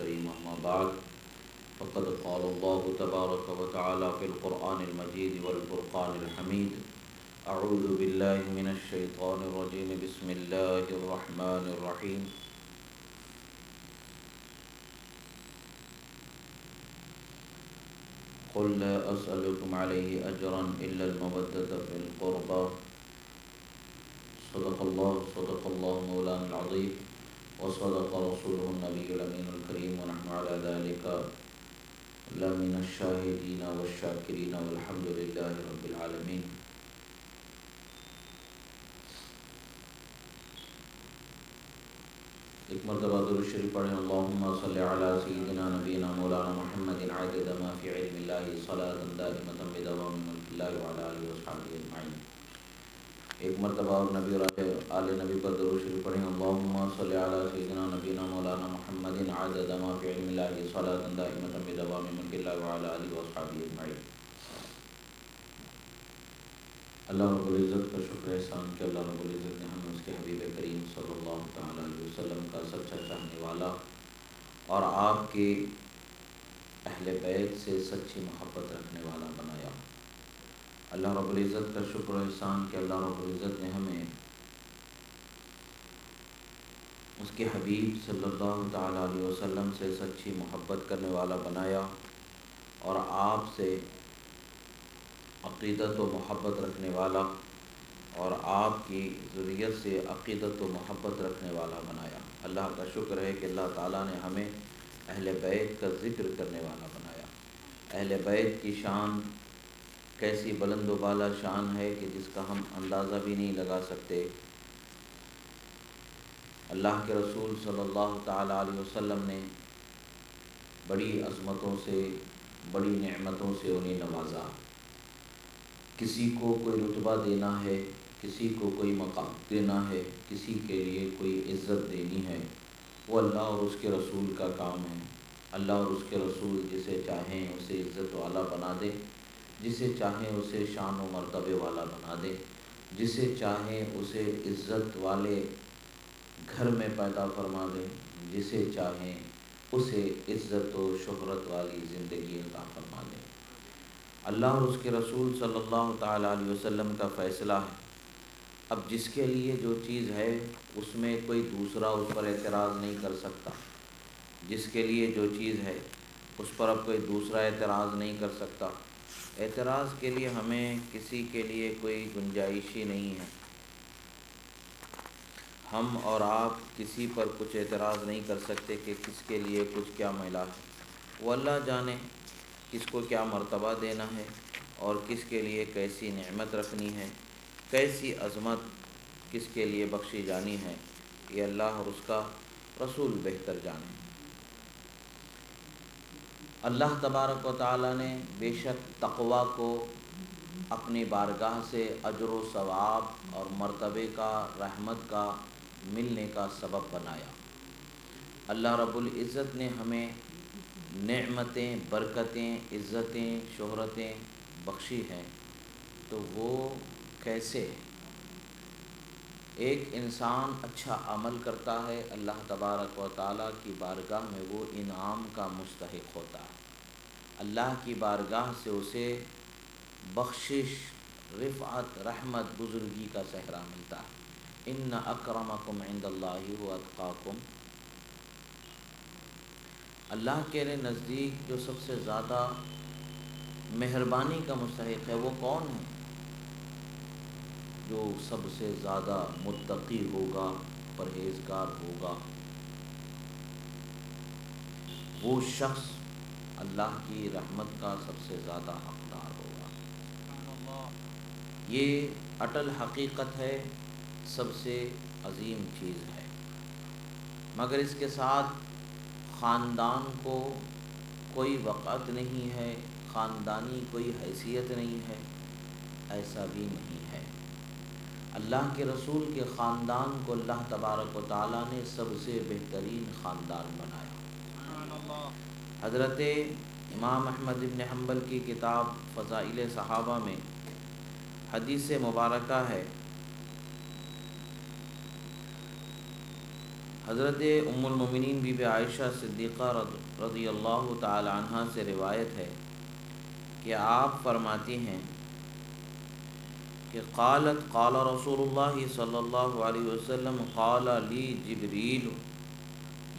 الكريم أما بعد فقد قال الله تبارك وتعالى في القرآن المجيد والفرقان الحميد أعوذ بالله من الشيطان الرجيم بسم الله الرحمن الرحيم قل لا أسألكم عليه أجرا إلا المودة في القربى صدق الله مولانا العظيم وصدق رسوله النبي الأمين الكريم ونحن على ذلك لمن الشاهدين والشاكرين والحمد لله رب العالمين. ایک مرتبہ درود شریف پڑھیں. اللہم صلی علی سیدنا نبینا مولانا محمد عدد ما فی علم اللہ صلاۃ دائمۃ بدوام ملک اللہ وعلی آلہ وصحبہ اجمعین. ایک مرتبہ اور نبی اور آل نبی پر درود شریف پڑھیں. اللہم صلی علی سیدنا نبینا مولانا محمد عدد ما فی علم اللہ صلاۃ دائمۃ بدوام ملک اللہ وعلی آلہ وصحبہ اجمعین. اللہ رب العزت کا شکر احسان کہ اللہ رب العزت نے ہمیں اس کے حبیب کریم صلی اللہ تعالیٰ علیہ وسلم کا سچا چاہنے والا اور آپ کے اہل بیت سے سچی محبت رکھنے والا بنایا. اللہ رب العزت کا شکر و احسان کہ اللہ رب العزت نے ہمیں اس کے حبیب صلی اللہ تعالیٰ علیہ وسلم سے سچی محبت کرنے والا بنایا اور آپ سے عقیدت و محبت رکھنے والا اور آپ کی ذریت سے عقیدت و محبت رکھنے والا بنایا. اللہ کا شکر ہے کہ اللہ تعالیٰ نے ہمیں اہل بیت کا ذکر کرنے والا بنایا. اہل بیت کی شان کیسی بلند و بالا شان ہے کہ جس کا ہم اندازہ بھی نہیں لگا سکتے. اللہ کے رسول صلی اللہ تعالیٰ علیہ وسلم نے بڑی عظمتوں سے بڑی نعمتوں سے انہیں نوازا. کسی کو کوئی رتبہ دینا ہے، کسی کو کوئی مقام دینا ہے، کسی کے لیے کوئی عزت دینی ہے، وہ اللہ اور اس کے رسول کا کام ہے. اللہ اور اس کے رسول جسے چاہیں اسے عزت والا بنا دے، جسے چاہیں اسے شان و مرتبے والا بنا دے، جسے چاہیں اسے عزت والے گھر میں پیدا فرما دے، جسے چاہیں اسے عزت و شہرت والی زندگی عطا فرما دے. اللہ اور اس کے رسول صلی اللہ تعالیٰ علیہ وسلم کا فیصلہ ہے. اب جس کے لیے جو چیز ہے اس میں کوئی دوسرا اس پر اعتراض نہیں کر سکتا. جس کے لیے جو چیز ہے اس پر اب کوئی دوسرا اعتراض نہیں کر سکتا. اعتراض کے لیے ہمیں کسی کے لیے کوئی گنجائش ہی نہیں ہے. ہم اور آپ کسی پر کچھ اعتراض نہیں کر سکتے کہ کس کے لیے کچھ کیا ملا ہے. وہ اللہ جانے کس کو کیا مرتبہ دینا ہے اور کس کے لیے کیسی نعمت رکھنی ہے، کیسی عظمت کس کے لیے بخشی جانی ہے. یہ اللہ اور اس کا رسول بہتر جانے. اللہ تبارک و تعالیٰ نے بے شک تقویٰ کو اپنی بارگاہ سے اجر و ثواب اور مرتبے کا، رحمت کا ملنے کا سبب بنایا. اللہ رب العزت نے ہمیں نعمتیں، برکتیں، عزتیں، شہرتیں بخشی ہیں. تو وہ کیسے؟ ایک انسان اچھا عمل کرتا ہے، اللہ تبارک و تعالیٰ کی بارگاہ میں وہ انعام کا مستحق ہوتا ہے. اللہ کی بارگاہ سے اسے بخشش، رفعت، رحمت، بزرگی کا صحرا ملتا ہے. ان اکرمکم عند اللہ اتقاکم. اللہ کے نزدیک جو سب سے زیادہ مہربانی کا مستحق ہے وہ کون ہے؟ جو سب سے زیادہ متقی ہوگا، پرہیزگار ہوگا، وہ شخص اللہ کی رحمت کا سب سے زیادہ حقدار ہوگا. یہ اٹل حقیقت ہے، سب سے عظیم چیز ہے. مگر اس کے ساتھ خاندان کو کوئی وقعت نہیں ہے، خاندانی کوئی حیثیت نہیں ہے، ایسا بھی نہیں ہے. اللہ کے رسول کے خاندان کو اللہ تبارک و تعالیٰ نے سب سے بہترین خاندان بنایا. حضرت امام احمد بن حنبل کی کتاب فضائل صحابہ میں حدیث مبارکہ ہے حضرت ام المومنین بی بی عائشہ صدیقہ رضی اللہ تعالی عنہا سے روایت ہے کہ آپ فرماتی ہیں کہ قال رسول اللہ صلی اللہ علیہ وسلم قال لی جبریل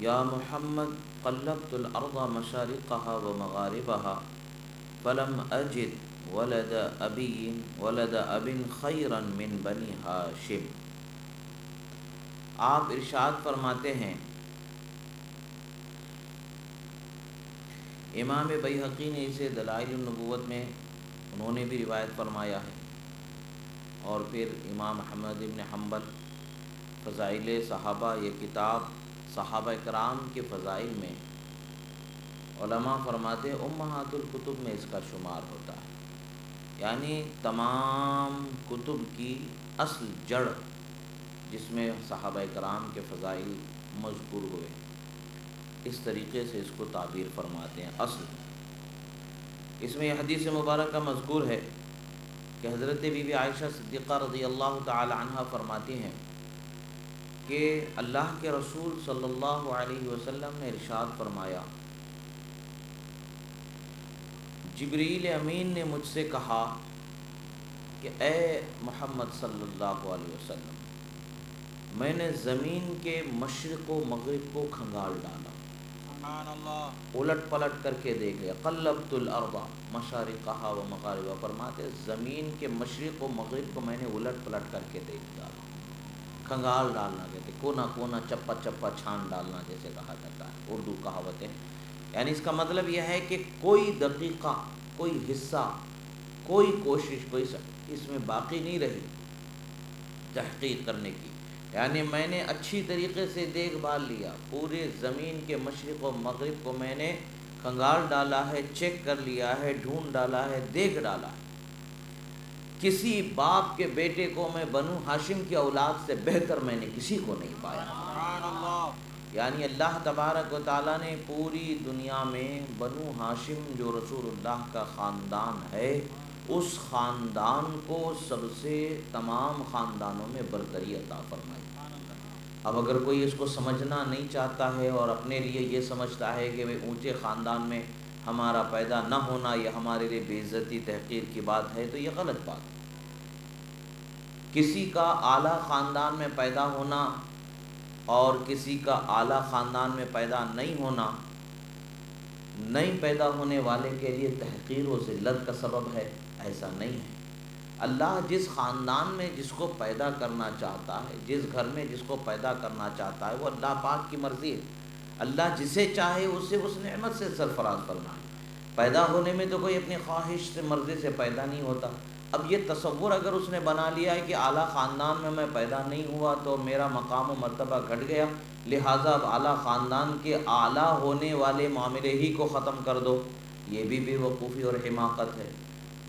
یا محمد قلبت الارض مشارقها ومغاربها فلم اجد ولد اب خیرا من بنی ہاشم۔ آپ ارشاد فرماتے ہیں، امام بیہقی نے اسے دلائل النبوت میں انہوں نے بھی روایت فرمایا ہے، اور پھر امام احمد بن حنبل فضائل صحابہ، یہ کتاب صحابہ کرام کے فضائل میں علماء فرماتے ہیں امہات الکتب میں اس کا شمار ہوتا ہے، یعنی تمام کتب کی اصل جڑ جس میں صحابہ کرام کے فضائل مذکور ہوئے، اس طریقے سے اس کو تعبیر فرماتے ہیں اصل۔ اس میں یہ حدیث مبارکہ مذکور ہے کہ حضرت بی بی عائشہ صدیقہ رضی اللہ تعالی عنہ فرماتی ہیں کہ اللہ کے رسول صلی اللہ علیہ وسلم نے ارشاد فرمایا، جبریل امین نے مجھ سے کہا کہ اے محمد صلی اللہ علیہ وسلم، میں نے زمین کے مشرق و مغرب کو کھنگال ڈالا، سبحان اللہ، الٹ پلٹ کر کے دیکھ لیا، قلبت الارض مشارقها و مغاربها، فرماتے زمین کے مشرق و مغرب کو میں نے الٹ پلٹ کر کے دیکھ ڈالا۔ کھنگال ڈالنا کہتے، کونا کونا چپا چپا چھان ڈالنا جیسے کہا جاتا ہے، اردو کہاوتیں، یعنی اس کا مطلب یہ ہے کہ کوئی دقیقہ، کوئی حصہ، کوئی کوشش، کوئی اس میں باقی نہیں رہی تحقیق کرنے کی، یعنی میں نے اچھی طریقے سے دیکھ بھال لیا، پورے زمین کے مشرق و مغرب کو میں نے کھنگال ڈالا ہے، چیک کر لیا ہے، ڈھونڈ ڈالا ہے، دیکھ ڈالا ہے، کسی باپ کے بیٹے کو میں بنو ہاشم کی اولاد سے بہتر میں نے کسی کو نہیں پایا، سبحان اللہ۔ یعنی اللہ تبارک و تعالیٰ نے پوری دنیا میں بنو ہاشم جو رسول اللہ کا خاندان ہے، اس خاندان کو سب سے تمام خاندانوں میں برتری عطا فرمائی۔ اب اگر کوئی اس کو سمجھنا نہیں چاہتا ہے اور اپنے لیے یہ سمجھتا ہے کہ اونچے خاندان میں ہمارا پیدا نہ ہونا یہ ہمارے لیے بے عزتی تحقیر کی بات ہے، تو یہ غلط بات ہے۔ کسی کا اعلیٰ خاندان میں پیدا ہونا اور کسی کا اعلیٰ خاندان میں پیدا نہیں ہونا، نہیں پیدا ہونے والے کے لیے تحقیر و ذلت کا سبب ہے، ایسا نہیں ہے۔ اللہ جس خاندان میں جس کو پیدا کرنا چاہتا ہے، جس گھر میں جس کو پیدا کرنا چاہتا ہے، وہ اللہ پاک کی مرضی ہے، اللہ جسے چاہے اسے اس نعمت سے سرفراز فرمائے۔ پیدا ہونے میں تو کوئی اپنی خواہش سے مرضی سے پیدا نہیں ہوتا۔ اب یہ تصور اگر اس نے بنا لیا ہے کہ اعلیٰ خاندان میں میں پیدا نہیں ہوا تو میرا مقام و مرتبہ گھٹ گیا، لہٰذا اب اعلیٰ خاندان کے اعلیٰ ہونے والے معاملے ہی کو ختم کر دو، یہ بھی بے وقوفی اور حماقت ہے۔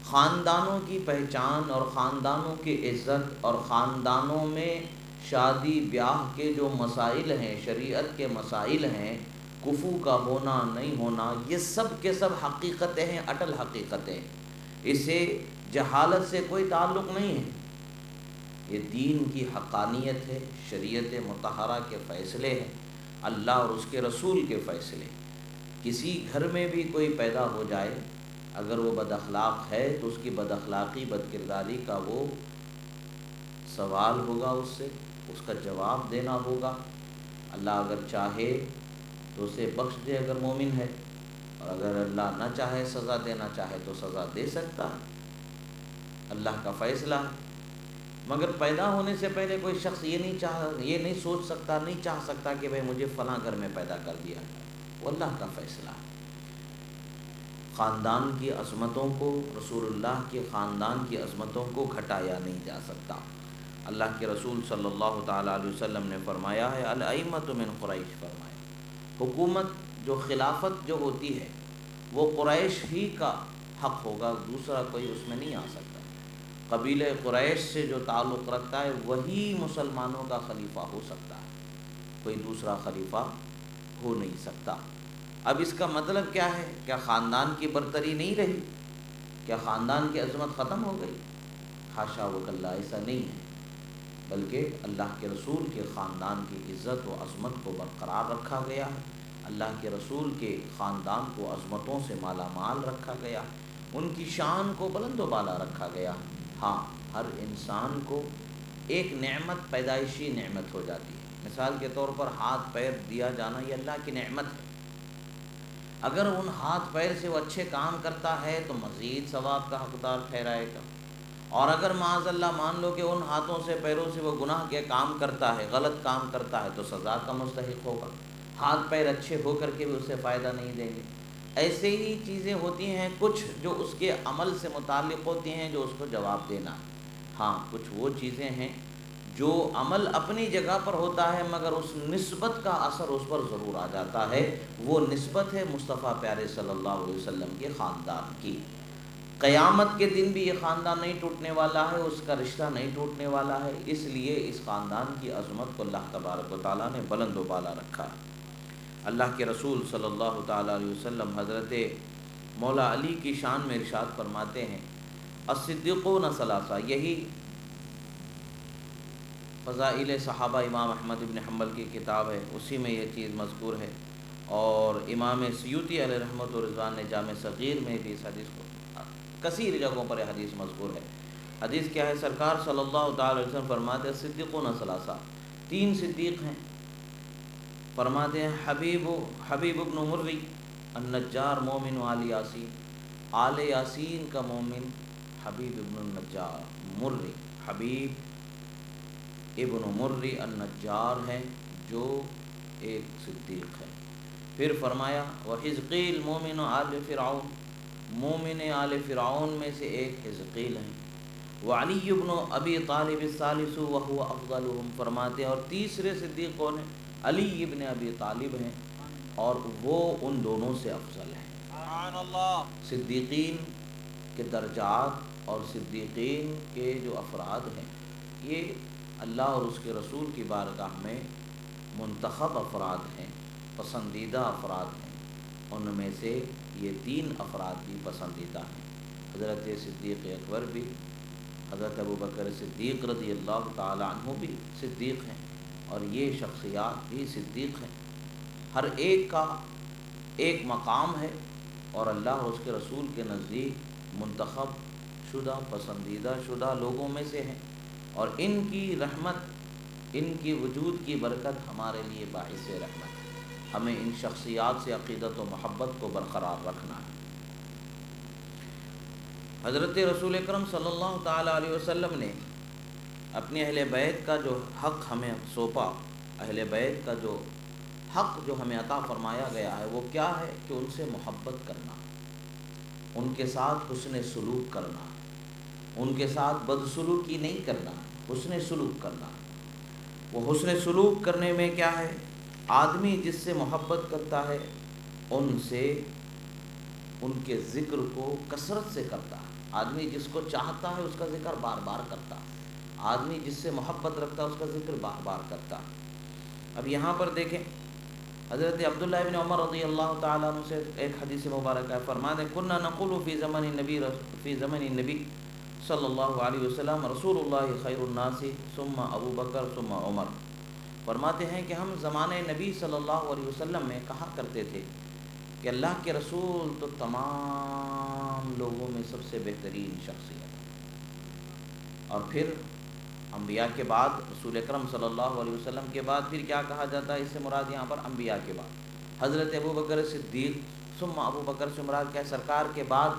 خاندانوں کی پہچان اور خاندانوں کی عزت اور خاندانوں میں شادی بیاہ کے جو مسائل ہیں، شریعت کے مسائل ہیں، کفو کا ہونا نہیں ہونا، یہ سب کے سب حقیقتیں ہیں، اٹل حقیقتیں، اسے جہالت سے کوئی تعلق نہیں ہے، یہ دین کی حقانیت ہے، شریعت مطہرہ کے فیصلے ہیں، اللہ اور اس کے رسول کے فیصلے۔ کسی گھر میں بھی کوئی پیدا ہو جائے، اگر وہ بد اخلاق ہے تو اس کی بد اخلاقی، بد کرداری کا وہ سوال ہوگا، اس سے اس کا جواب دینا ہوگا۔ اللہ اگر چاہے تو اسے بخش دے اگر مومن ہے، اور اگر اللہ نہ چاہے سزا دینا چاہے تو سزا دے سکتا ہے، اللہ کا فیصلہ ہے۔ مگر پیدا ہونے سے پہلے کوئی شخص یہ نہیں سوچ سکتا، نہیں چاہ سکتا کہ بھئی مجھے فلاں گھر میں پیدا کر دیا، وہ اللہ کا فیصلہ ہے۔ خاندان کی عظمتوں کو، رسول اللہ کے خاندان کی عظمتوں کو گھٹایا نہیں جا سکتا۔ اللہ کے رسول صلی اللہ تعالیٰ علیہ وسلم نے فرمایا ہے، الائمۃ من قریش، فرمایا حکومت جو خلافت جو ہوتی ہے وہ قریش ہی کا حق ہوگا، دوسرا کوئی اس میں نہیں آ سکتا۔ قبیلہ قریش سے جو تعلق رکھتا ہے وہی مسلمانوں کا خلیفہ ہو سکتا ہے، کوئی دوسرا خلیفہ ہو نہیں سکتا۔ اب اس کا مطلب کیا ہے؟ کیا خاندان کی برتری نہیں رہی؟ کیا خاندان کی عظمت ختم ہو گئی؟ حاشا و کلا، ایسا نہیں ہے، بلکہ اللہ کے رسول کے خاندان کی عزت و عظمت کو برقرار رکھا گیا ہے، اللہ کے رسول کے خاندان کو عظمتوں سے مالا مال رکھا گیا، ان کی شان کو بلند و بالا رکھا گیا۔ ہاں، ہر انسان کو ایک نعمت پیدائشی نعمت ہو جاتی ہے، مثال کے طور پر ہاتھ پیر دیا جانا یہ اللہ کی نعمت ہے۔ اگر ان ہاتھ پیر سے وہ اچھے کام کرتا ہے تو مزید ثواب کا حقدار ٹھہرائے گا، اور اگر معاذ اللہ مان لو کہ ان ہاتھوں سے پیروں سے وہ گناہ کے کام کرتا ہے، غلط کام کرتا ہے، تو سزا کا مستحق ہوگا۔ ہاتھ پیر اچھے ہو کر کے بھی اسے فائدہ نہیں دیں گے۔ ایسے ہی چیزیں ہوتی ہیں کچھ جو اس کے عمل سے متعلق ہوتی ہیں جو اس کو جواب دینا۔ ہاں، کچھ وہ چیزیں ہیں جو عمل اپنی جگہ پر ہوتا ہے مگر اس نسبت کا اثر اس پر ضرور آ جاتا ہے، وہ نسبت ہے مصطفیٰ پیارے صلی اللہ علیہ وسلم کے خاندان کی۔ قیامت کے دن بھی یہ خاندان نہیں ٹوٹنے والا ہے، اس کا رشتہ نہیں ٹوٹنے والا ہے، اس لیے اس خاندان کی عظمت کو اللہ تبارک و تعالیٰ نے بلند و بالا رکھا ہے۔ اللہ کے رسول صلی اللہ تعالیٰ علیہ وسلم حضرت مولا علی کی شان میں ارشاد فرماتے ہیں، الصدیقون ثلاثہ، یہی فضائل صحابہ امام احمد بن حنبل کی کتاب ہے، اسی میں یہ چیز مذکور ہے، اور امام سیوطی علیہ رحمۃ و رضوان نے جامع صغیر میں بھی اس حدیث کو کثیر جگہوں پر یہ حدیث مذکور ہے۔ حدیث کیا ہے؟ سرکار صلی اللہ تعالی علیہ وسلم فرماتے ہیں صدیقون ثلاثہ، تین صدیق ہیں۔ فرماتے ہیں حبیب ابن مری النجار مومن آل یاسین، آل یاسین کا مومن حبیب ابن النجار مری، حبیب ابن مری النجار ہیں جو ایک صدیق ہے۔ پھر فرمایا وحزقیل مومن آل فرعون، مومن آل فرعون میں سے ایک حزقیل ہیں۔ وعلی ابن ابی طالب الثالث وهو افضلهم، فرماتے ہیں اور تیسرے صدیق کون ہیں؟ علی ابن ابی طالب ہیں اور وہ ان دونوں سے افضل ہیں۔ سبحان اللہ۔ صدیقین کے درجات اور صدیقین کے جو افراد ہیں یہ اللہ اور اس کے رسول کی بارگاہ میں منتخب افراد ہیں، پسندیدہ افراد ہیں، ان میں سے یہ تین افراد بھی پسندیدہ ہیں۔ حضرت صدیق اکبر بھی، حضرت ابوبکر صدیق رضی اللہ تعالی عنہ بھی صدیق ہیں، اور یہ شخصیات بھی صدیق ہیں۔ ہر ایک کا ایک مقام ہے اور اللہ اور اس کے رسول کے نزدیک منتخب شدہ پسندیدہ شدہ لوگوں میں سے ہیں، اور ان کی رحمت، ان کی وجود کی برکت ہمارے لیے باعث رحمت ہے۔ ہمیں ان شخصیات سے عقیدت و محبت کو برقرار رکھنا ہے۔ حضرت رسول اکرم صلی اللہ تعالی علیہ وسلم نے اپنے اہل بیت کا جو حق ہمیں سونپا، اہل بیت کا جو حق جو ہمیں عطا فرمایا گیا ہے وہ کیا ہے کہ ان سے محبت کرنا، ان کے ساتھ حسن سلوک کرنا، ان کے ساتھ بدسلوکی نہیں کرنا، حسن سلوک کرنا۔ وہ حسن سلوک کرنے میں کیا ہے؟ آدمی جس سے محبت کرتا ہے ان سے ان کے ذکر کو کثرت سے کرتا ہے۔ آدمی جس کو چاہتا ہے اس کا ذکر بار بار کرتا ہے، آدمی جس سے محبت رکھتا ہے اس کا ذکر بار بار کرتا ہے۔ اب یہاں پر دیکھیں حضرت عبداللہ ابن عمر رضی اللہ تعالیٰ عنہ سے ایک حدیث مبارک ہے، فرماتے ہیں کنا نقول فی زمن النبی صلی اللہ علیہ وسلم رسول اللہ خیر الناس ثم ابو بکر ثم عمر۔ فرماتے ہیں کہ ہم زمانے نبی صلی اللہ علیہ وسلم میں کہا کرتے تھے کہ اللہ کے رسول تو تمام لوگوں میں سب سے بہترین شخصیت ہے، اور پھر انبیاء کے بعد رسول اکرم صلی اللہ علیہ وسلم کے بعد پھر کیا کہا جاتا ہے؟ اس سے مراد یہاں پر انبیاء کے بعد حضرت ابوبکر صدیق، ثم ابو بکر سے مراد کیا ہے؟ سرکار کے بعد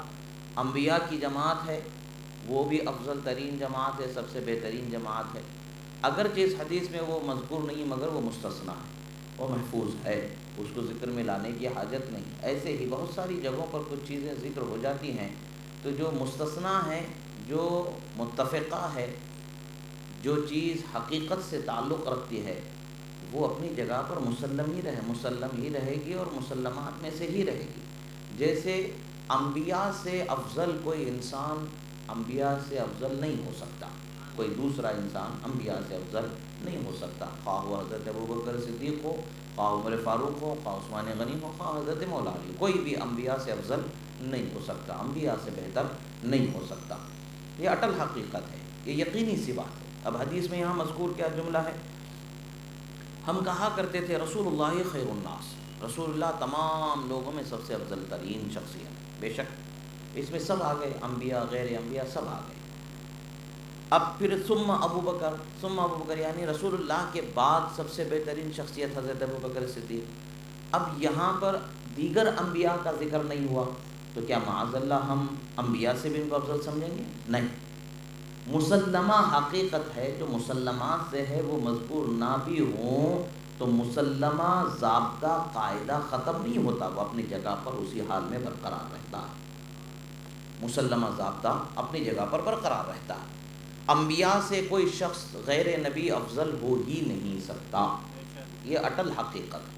انبیاء کی جماعت ہے، وہ بھی افضل ترین جماعت ہے، سب سے بہترین جماعت ہے۔ اگرچہ اس حدیث میں وہ مذکور نہیں مگر وہ مستثنی ہے، وہ محفوظ ہے، اس کو ذکر میں لانے کی حاجت نہیں۔ ایسے ہی بہت ساری جگہوں پر کچھ چیزیں ذکر ہو جاتی ہیں تو جو مستثنی ہے، جو متفقہ ہے، جو چیز حقیقت سے تعلق رکھتی ہے وہ اپنی جگہ پر مسلم ہی رہے گی اور مسلمات میں سے ہی رہے گی۔ جیسے انبیاء سے افضل کوئی انسان انبیاء سے افضل نہیں ہو سکتا، کوئی دوسرا انسان انبیاء سے افضل نہیں ہو سکتا، خواہ وہ حضرت ابوبکر صدیق ہو، خواہ عمر فاروق ہو، خواہ عثمان غنی ہو، خواہ حضرت مولا علی، کوئی بھی انبیاء سے افضل نہیں ہو سکتا، انبیاء سے بہتر نہیں ہو سکتا۔ یہ اٹل حقیقت ہے، یہ یقینی سی بات ہے۔ اب حدیث میں یہاں مذکور کیا جملہ ہے؟ ہم کہا کرتے تھے رسول اللہ خیر الناس، رسول اللہ تمام لوگوں میں سب سے افضل ترین شخصیت، بے شک اس میں سب آ گئے، انبیاء غیر انبیاء سب آ گئے۔ اب پھر ثم ابو بکر یعنی رسول اللہ کے بعد سب سے بہترین شخصیت حضرت ابو بکر صدیق۔ اب یہاں پر دیگر انبیاء کا ذکر نہیں ہوا، تو کیا معاذ اللہ ہم انبیاء سے بھی ان کو افضل سمجھیں گے؟ نہیں، مسلمہ حقیقت ہے، جو مسلمات سے ہے وہ مذکور نہ بھی ہوں تو مسلمہ ضابطہ قاعدہ ختم نہیں ہوتا، وہ اپنی جگہ پر اسی حال میں برقرار رہتا ہے، مسلمہ ضابطہ اپنی جگہ پر برقرار رہتا ہے۔ انبیاء سے کوئی شخص غیر نبی افضل ہو ہی نہیں سکتا، یہ اٹل حقیقت ہے۔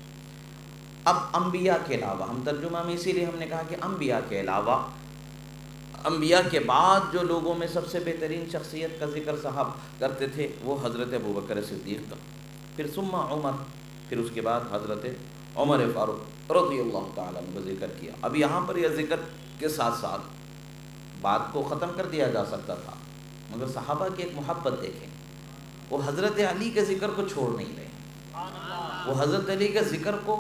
اب انبیاء کے علاوہ، ہم ترجمہ میں اسی لیے ہم نے کہا کہ انبیاء کے علاوہ، انبیاء کے بعد جو لوگوں میں سب سے بہترین شخصیت کا ذکر صاحب کرتے تھے وہ حضرت ابو بکر صدیق کا، پھر ثم عمر، پھر اس کے بعد حضرت عمر فاروق رضی اللہ تعالیٰ عنہ کا ذکر کیا۔ اب یہاں پر یہ ذکر کے ساتھ ساتھ بات کو ختم کر دیا جا سکتا تھا، مگر صحابہ کی ایک محبت دیکھیں، وہ حضرت علی کے ذکر کو چھوڑ نہیں رہے، وہ حضرت علی کے ذکر کو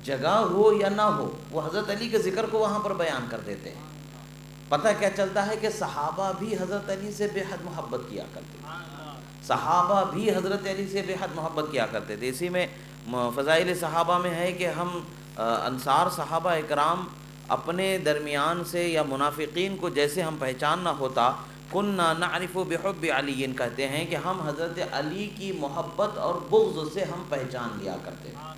جگہ ہو یا نہ ہو، وہ حضرت علی کے ذکر کو وہاں پر بیان کر دیتے ہیں۔ پتہ کیا چلتا ہے کہ صحابہ بھی حضرت علی سے بے حد محبت کیا کرتے تھے، صحابہ بھی حضرت علی سے بے حد محبت کیا کرتے تھے۔ اسی میں فضائل صحابہ میں ہے کہ ہم انصار صحابہ اکرام اپنے درمیان سے یا منافقین کو جیسے ہم پہچاننا ہوتا، کننا نعرف بحب علی، کہتے ہیں کہ ہم حضرت علی کی محبت اور بغض سے ہم پہچان لیا کرتے تھے،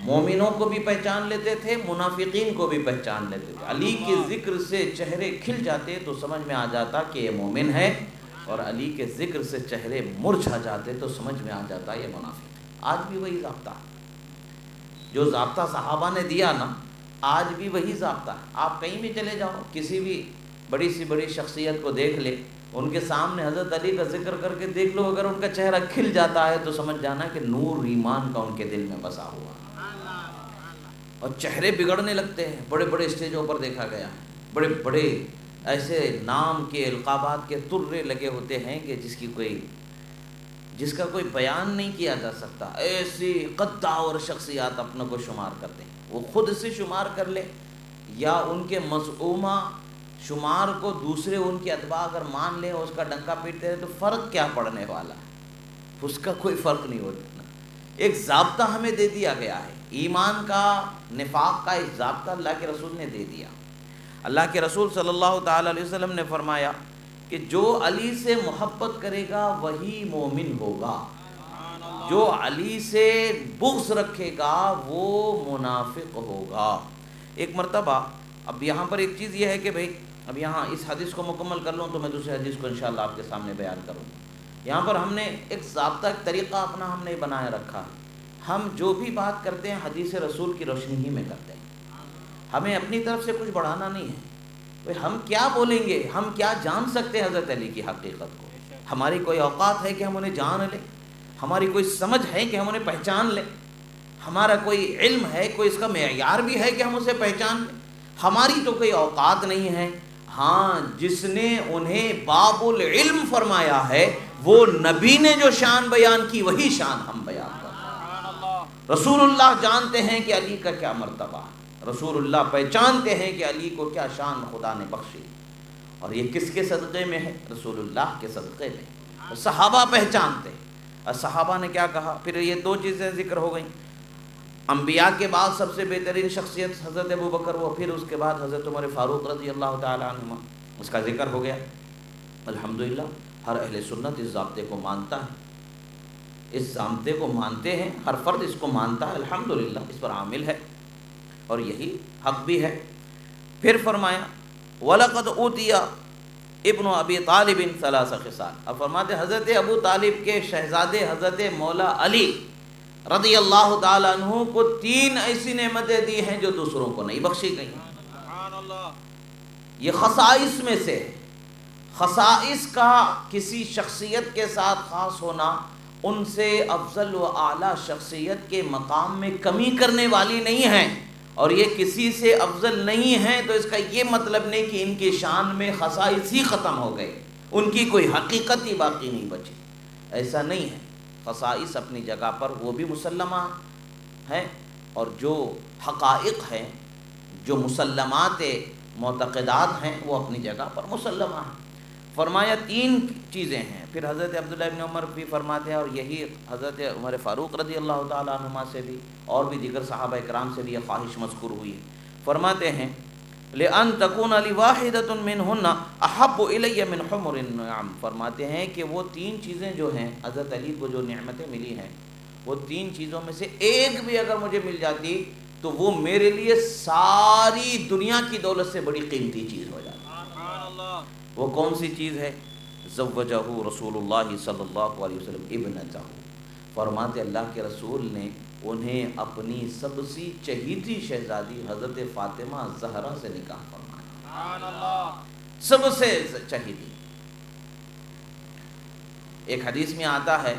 مومنوں کو بھی پہچان لیتے تھے، منافقین کو بھی پہچان لیتے تھے۔ علی کے ذکر سے چہرے کھل جاتے تو سمجھ میں آ جاتا کہ یہ مومن ہے، اور علی کے ذکر سے چہرے مرجھا جاتے تو سمجھ میں آ جاتا یہ منافق ہے۔ آج بھی وہی ضابطہ ہے، جو ضابطہ صحابہ نے دیا نا، آج بھی وہی ضابطہ ہے۔ آپ کہیں بھی چلے جاؤ، کسی بھی بڑی سی بڑی شخصیت کو دیکھ لے، ان کے سامنے حضرت علی کا ذکر کر کے دیکھ لو، اگر ان کا چہرہ کھل جاتا ہے تو سمجھ جانا کہ نور ایمان کا ان کے دل میں بسا ہوا، اور چہرے بگڑنے لگتے ہیں۔ بڑے بڑے اسٹیجوں پر دیکھا گیا، بڑے بڑے ایسے نام کے القابات کے ترے لگے ہوتے ہیں کہ جس کا کوئی بیان نہیں کیا جا سکتا، ایسی قدّار شخصیات اپنے کو شمار کرتے ہیں۔ وہ خود سے شمار کر لے یا ان کے مزعومہ شمار کو دوسرے ان کے اتباع اگر مان لیں اور اس کا ڈنکا پیٹتے ہیں تو فرق کیا پڑنے والا ہے، اس کا کوئی فرق نہیں ہوتا۔ ایک ضابطہ ہمیں دے دیا گیا ہے، ایمان کا، نفاق کا ایک ضابطہ اللہ کے رسول نے دے دیا۔ اللہ کے رسول صلی اللہ تعالی علیہ وسلم نے فرمایا کہ جو علی سے محبت کرے گا وہی مومن ہوگا، جو علی سے بغض رکھے گا وہ منافق ہوگا۔ ایک مرتبہ، اب یہاں پر ایک چیز یہ ہے کہ بھئی اب یہاں اس حدیث کو مکمل کر لوں تو میں دوسرے حدیث کو انشاءاللہ آپ کے سامنے بیان کروں گا۔ یہاں پر ہم نے ایک ضابطہ، ایک طریقہ اپنا ہم نے بنایا رکھا ہے، ہم جو بھی بات کرتے ہیں حدیث رسول کی روشنی ہی میں کرتے ہیں، ہمیں اپنی طرف سے کچھ بڑھانا نہیں ہے۔ ہم کیا بولیں گے، ہم کیا جان سکتے ہیں حضرت علی کی حقیقت کو؟ ہماری کوئی اوقات ہے کہ ہم انہیں جان لیں؟ ہماری کوئی سمجھ ہے کہ ہم انہیں پہچان لیں؟ ہمارا کوئی علم ہے، کوئی اس کا معیار بھی ہے کہ ہم اسے پہچان لیں؟ ہماری تو کوئی اوقات نہیں ہے۔ ہاں، جس نے انہیں باب العلم فرمایا ہے، وہ نبی نے جو شان بیان کی وہی شان ہم بیان کرتے ہیں۔ رسول اللہ جانتے ہیں کہ علی کا کیا مرتبہ ہے، رسول اللہ پہچانتے ہیں کہ علی کو کیا شان خدا نے بخشی، اور یہ کس کے صدقے میں ہے؟ رسول اللہ کے صدقے میں۔ صحابہ پہچانتے ہیں، اور صحابہ نے کیا کہا؟ پھر یہ دو چیزیں ذکر ہو گئیں، انبیاء کے بعد سب سے بہترین شخصیت حضرت ابو بکر، وہ پھر اس کے بعد حضرت عمر فاروق رضی اللہ تعالی عنہما، اس کا ذکر ہو گیا۔ الحمدللہ ہر اہل سنت اس ضابطے کو مانتا ہے، اس ضابطے کو مانتے ہیں، ہر فرد اس کو مانتا ہے، الحمدللہ اس پر عامل ہے، اور یہی حق بھی ہے۔ پھر فرمایا وَلَقَدْ أُوتِيَ ابن ابی طالب ثلاث خصال، اب فرماتے حضرت ابو طالب کے شہزادے حضرت مولا علی رضی اللہ تعالیٰ عنہ کو 3 ایسی نعمتیں دی ہیں جو دوسروں کو نہیں بخشی گئی۔ یہ خصائص میں سے، خصائص کا کسی شخصیت کے ساتھ خاص ہونا ان سے افضل و اعلیٰ شخصیت کے مقام میں کمی کرنے والی نہیں ہے، اور یہ کسی سے افضل نہیں ہے تو اس کا یہ مطلب نہیں کہ ان کی شان میں خصائص ہی ختم ہو گئے۔ ان کی کوئی حقیقت ہی باقی نہیں بچی. ایسا نہیں ہے. خصائص اپنی جگہ پر وہ بھی مسلمہ ہیں، اور جو حقائق ہیں، جو مسلمات معتقدات ہیں، وہ اپنی جگہ پر مسلمہ ہیں. فرمایا 3 چیزیں ہیں. پھر حضرت عبداللہ ابن عمر بھی فرماتے ہیں، اور یہی حضرت عمر فاروق رضی اللہ تعالیٰ عنہما سے بھی اور بھی دیگر صحابہ کرام سے بھی یہ خواہش مذکور ہوئی ہے. فرماتے ہیں لِأَن تَكُونَ لِوَاحِدَةٌ مِّنْهُنَّ أَحَبُّ إِلَيَّ مِنْ حُمُرِ النَّعَمِ. فرماتے ہیں کہ وہ 3 چیزیں جو ہیں، حضرت علی کو جو نعمتیں ملی ہیں، وہ 3 چیزوں میں سے ایک بھی اگر مجھے مل جاتی تو وہ میرے لیے ساری دنیا کی دولت سے بڑی قیمتی چیز ہو جاتی. وہ کون سی چیز ہے؟ زوجہ رسول اللہ صلی اللہ علیہ وسلم ابنتہ. فرماتے اللہ کے رسول نے انہیں اپنی سب سے چہیتی شہزادی حضرت فاطمہ زہرا سے نکاح فرمایا. سب سے چہیتی. ایک حدیث میں آتا ہے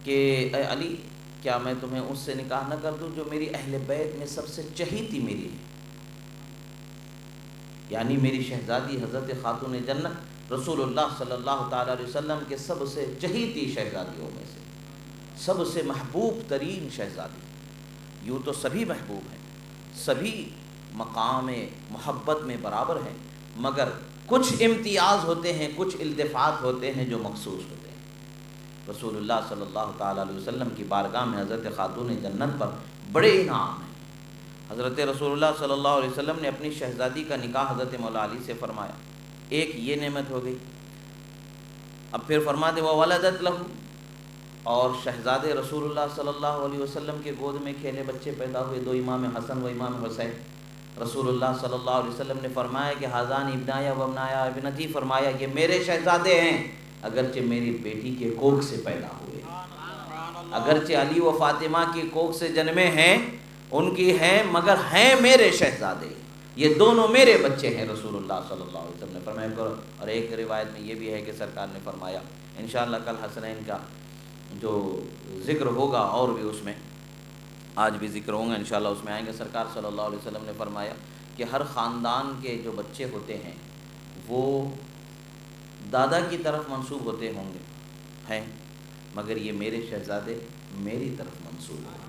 کہ اے علی، کیا میں تمہیں اس سے نکاح نہ کر دوں جو میری اہل بیت میں سب سے چہیتی میری ہے، یعنی میری شہزادی حضرت خاتون جنت رسول اللہ صلی اللہ تعالیٰ علیہ وسلم کے سب سے چہیتی شہزادیوں میں سے سب سے محبوب ترین شہزادی. یوں تو سبھی محبوب ہیں، سبھی مقام محبت میں برابر ہیں، مگر کچھ امتیاز ہوتے ہیں، کچھ التفات ہوتے ہیں جو مخصوص ہوتے ہیں. رسول اللہ صلی اللہ تعالیٰ علیہ وسلم کی بارگاہ میں حضرت خاتون جنت پر بڑے انعام ہیں. حضرت رسول اللہ صلی اللہ علیہ وسلم نے اپنی شہزادی کا نکاح حضرت مولا علی سے فرمایا. ایک یہ نعمت ہو گئی. اب پھر فرماتے وَوَلَدَتْ لَهُ، اور شہزادے رسول اللہ صلی اللہ علیہ وسلم کے گود میں کھیلے بچے پیدا ہوئے، 2 امام حسن و امام حسین. رسول اللہ صلی اللہ علیہ وسلم نے فرمایا کہ ہذان ابنایا و ابنایا ابنتی، فرمایا یہ میرے شہزادے ہیں، اگرچہ میری بیٹی کے کوکھ سے پیدا ہوئے، اگرچہ علی و فاطمہ کی کوکھ سے جنمے ہیں، ان کی ہیں، مگر ہیں میرے شہزادے، یہ دونوں میرے بچے ہیں. رسول اللہ صلی اللہ علیہ وسلم نے فرمایا. اور ایک روایت میں یہ بھی ہے کہ سرکار نے فرمایا، انشاءاللہ کل حسنین کا جو ذکر ہوگا اور بھی اس میں آج بھی ذکر ہوں گا انشاءاللہ، اس میں آئیں گے. سرکار صلی اللہ علیہ وسلم نے فرمایا کہ ہر خاندان کے جو بچے ہوتے ہیں وہ دادا کی طرف منسوب ہوتے ہوں گے ہیں، مگر یہ میرے شہزادے میری طرف منسوب ہیں.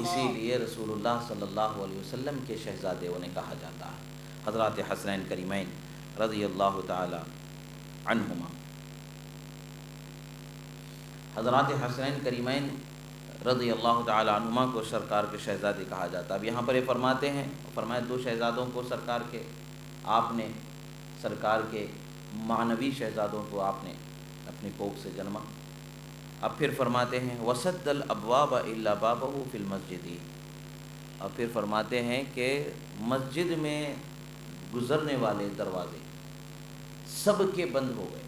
اسی لیے رسول اللہ صلی اللہ علیہ وسلم کے شہزادے انہیں کہا جاتا ہے. حضرات حسنین کریمین رضی اللہ تعالی عنہما، حضرات حسنین کریمین رضی اللہ تعالی عنہما کو سرکار کے شہزادے کہا جاتا ہے. اب یہاں پر یہ فرماتے ہیں، فرمایا 2 شہزادوں کو سرکار کے آپ نے، سرکار کے معنوی شہزادوں کو آپ نے اپنی کوکھ سے جنما. اب پھر فرماتے ہیں وسد الابواب الا بابہ فی المسجد. اور پھر فرماتے ہیں کہ مسجد میں گزرنے والے دروازے سب کے بند ہو گئے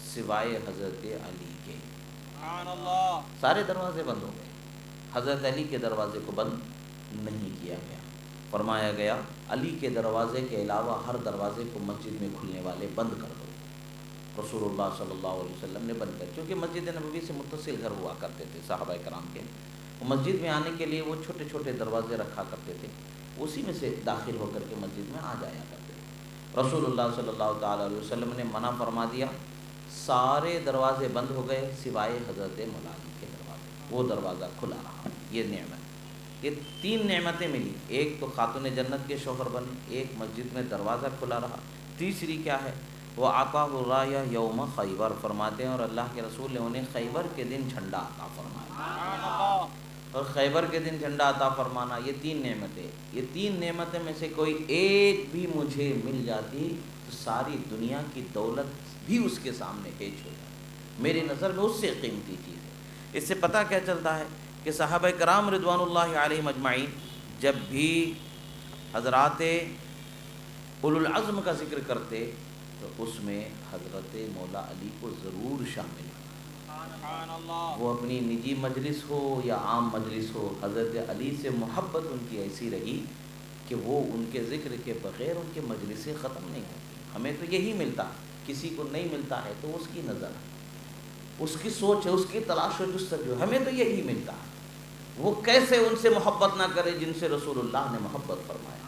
سوائے حضرت علی کے. سارے دروازے بند ہو گئے، حضرت علی کے دروازے کو بند نہیں کیا گیا. فرمایا گیا علی کے دروازے کے علاوہ ہر دروازے کو مسجد میں کھلنے والے بند کر دو. رسول اللہ صلی اللہ علیہ وسلم نے بند کر، کیونکہ مسجد نبوی سے متصل گھر ہوا کرتے تھے صحابہ کرام کے. مسجد میں آنے کے لیے وہ چھوٹے چھوٹے دروازے رکھا کرتے تھے، اسی میں سے داخل ہو کر کے مسجد میں آ جایا کرتے تھے. رسول اللہ صلی اللہ تعالیٰ علیہ وسلم نے منع فرما دیا، سارے دروازے بند ہو گئے سوائے حضرت مولا علی کے دروازے، وہ دروازہ کھلا رہا. یہ نعمت، یہ 3 نعمتیں ملی. ایک تو خاتون جنت کے شوہر بنے، ایک مسجد میں دروازہ کھلا رہا، تیسری کیا ہے وہ عطاہ الرایہ یوم خیبر. فرماتے ہیں اور اللہ کے رسول نے انہیں خیبر کے دن جھنڈا عطا فرمایا. اور خیبر کے دن جھنڈا عطا فرمانا، یہ 3 نعمتیں، یہ 3 نعمتیں میں سے کوئی ایک بھی مجھے مل جاتی تو ساری دنیا کی دولت بھی اس کے سامنے پیش ہو جاتی. میری نظر میں اس سے قیمتی چیز ہے. اس سے پتہ کیا چلتا ہے کہ صحابہ کرام رضوان اللہ علیہم اجمعین جب بھی حضرات اولو العزم کا ذکر کرتے تو اس میں حضرت مولا علی کو ضرور شامل ہے. وہ اپنی نجی مجلس ہو یا عام مجلس ہو، حضرت علی سے محبت ان کی ایسی رہی کہ وہ ان کے ذکر کے بغیر ان کے مجلسیں ختم نہیں ہوتی. ہمیں تو یہی ملتا، کسی کو نہیں ملتا ہے تو اس کی نظر ہے، اس کی سوچ ہے، اس کی تلاش و جستجو، ہمیں تو یہی ملتا ہے. وہ کیسے ان سے محبت نہ کرے جن سے رسول اللہ نے محبت فرمایا.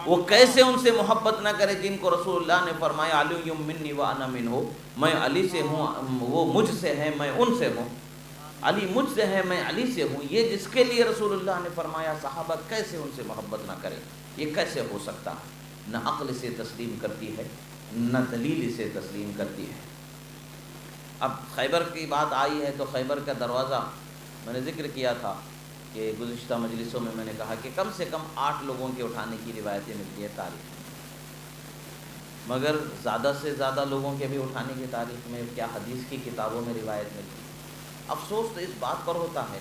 وہ کیسے ان سے محبت نہ کرے جن کو رسول اللہ نے فرمایا علی منی وانا منہ، میں علی سے ہوں، وہ مجھ سے ہے میں ان سے ہوں، علی مجھ سے ہے میں علی سے ہوں، یہ جس کے لیے رسول اللہ نے فرمایا صحابہ کیسے ان سے محبت نہ کریں؟ یہ کیسے ہو سکتا؟ نہ عقل سے تسلیم کرتی ہے نہ دلیل سے تسلیم کرتی ہے۔ اب خیبر کی بات آئی ہے تو خیبر کا دروازہ میں نے ذکر کیا تھا کہ گزشتہ مجلسوں میں نے کہا کہ کم سے کم 8 لوگوں کے اٹھانے کی روایتیں ملتی ہے تاریخ میں، مگر زیادہ سے زیادہ لوگوں کے بھی اٹھانے کی تاریخ میں کیا حدیث کی کتابوں میں روایت ملتی ہے۔ افسوس تو اس بات پر ہوتا ہے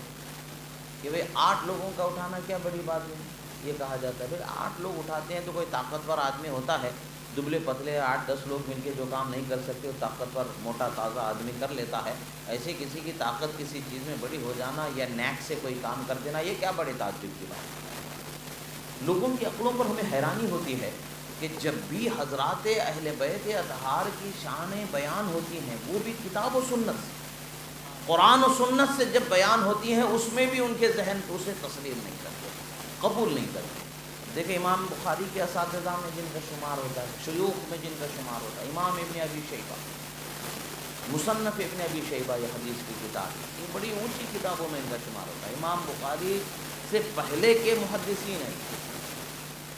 کہ بھئی 8 لوگوں کا اٹھانا کیا بڑی بات ہے، یہ کہا جاتا ہے بھئی 8 لوگ اٹھاتے ہیں تو کوئی طاقتور آدمی ہوتا ہے، دبلے پتلے 8-10 لوگ مل کے جو کام نہیں کر سکتے وہ طاقتور موٹا تازہ آدمی کر لیتا ہے، ایسے کسی کی طاقت کسی چیز میں بڑی ہو جانا یا نیک سے کوئی کام کر دینا یہ کیا بڑے تعجب کی بات ہے۔ لوگوں کی عقلوں پر ہمیں حیرانی ہوتی ہے کہ جب بھی حضرات اہل بیت اطہار کی شانیں بیان ہوتی ہیں وہ بھی کتاب و سنت سے، قرآن و سنت سے جب بیان ہوتی ہیں اس میں بھی ان کے ذہن اسے تسلیم نہیں کرتے، قبول نہیں کرتے۔ دیکھیں امام بخاری کے اساتذہ میں جن کا شمار ہوتا ہے، شیوخ میں جن کا شمار ہوتا ہے، امام ابن ابی شیبہ، مصنف ابن ابی شیبہ یہ حدیث کی کتاب، یہ بڑی اونچی کتابوں میں ان کا شمار ہوتا ہے۔ امام بخاری سے پہلے کے محدثین ہیں،